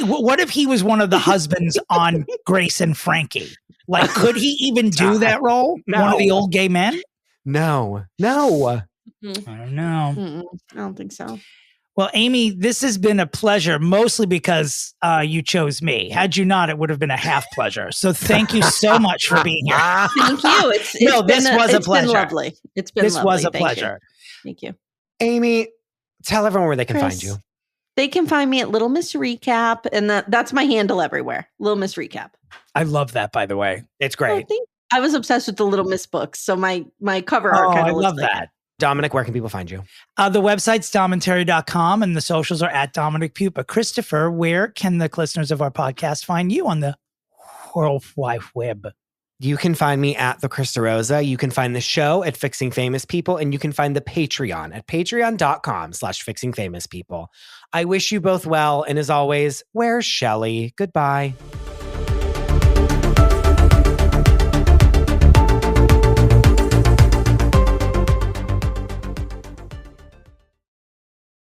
S4: what if he was one of the husbands on Grace and Frankie? Like, could he even do that role?
S5: No.
S4: One of the old gay men?
S5: No.
S4: I don't know.
S8: I don't think so.
S4: Well, Amy, this has been a pleasure, mostly because you chose me. Had you not, it would have been a half pleasure. So thank you so much for being here.
S8: Thank you.
S4: This was a pleasure.
S8: It's been lovely.
S4: This was a pleasure.
S8: Thank you.
S5: Amy, tell everyone where they can find you.
S8: They can find me at Little Miss Recap, and that's my handle everywhere. Little Miss Recap.
S4: I love that, by the way.
S5: It's great.
S8: I was obsessed with the Little Miss books, so my cover art kind of looks
S4: love
S8: like
S4: that.
S5: Dominick, where can people find you?
S4: The website's domandterry.com and the socials are at Dominick Pupa. Christopher, where can the listeners of our podcast find you on the World Wide Web?
S5: You can find me at the Chris DeRosa. You can find the show at Fixing Famous People, and you can find the Patreon at patreon.com/fixingfamouspeople. I wish you both well, and as always, where's Shelley? Goodbye.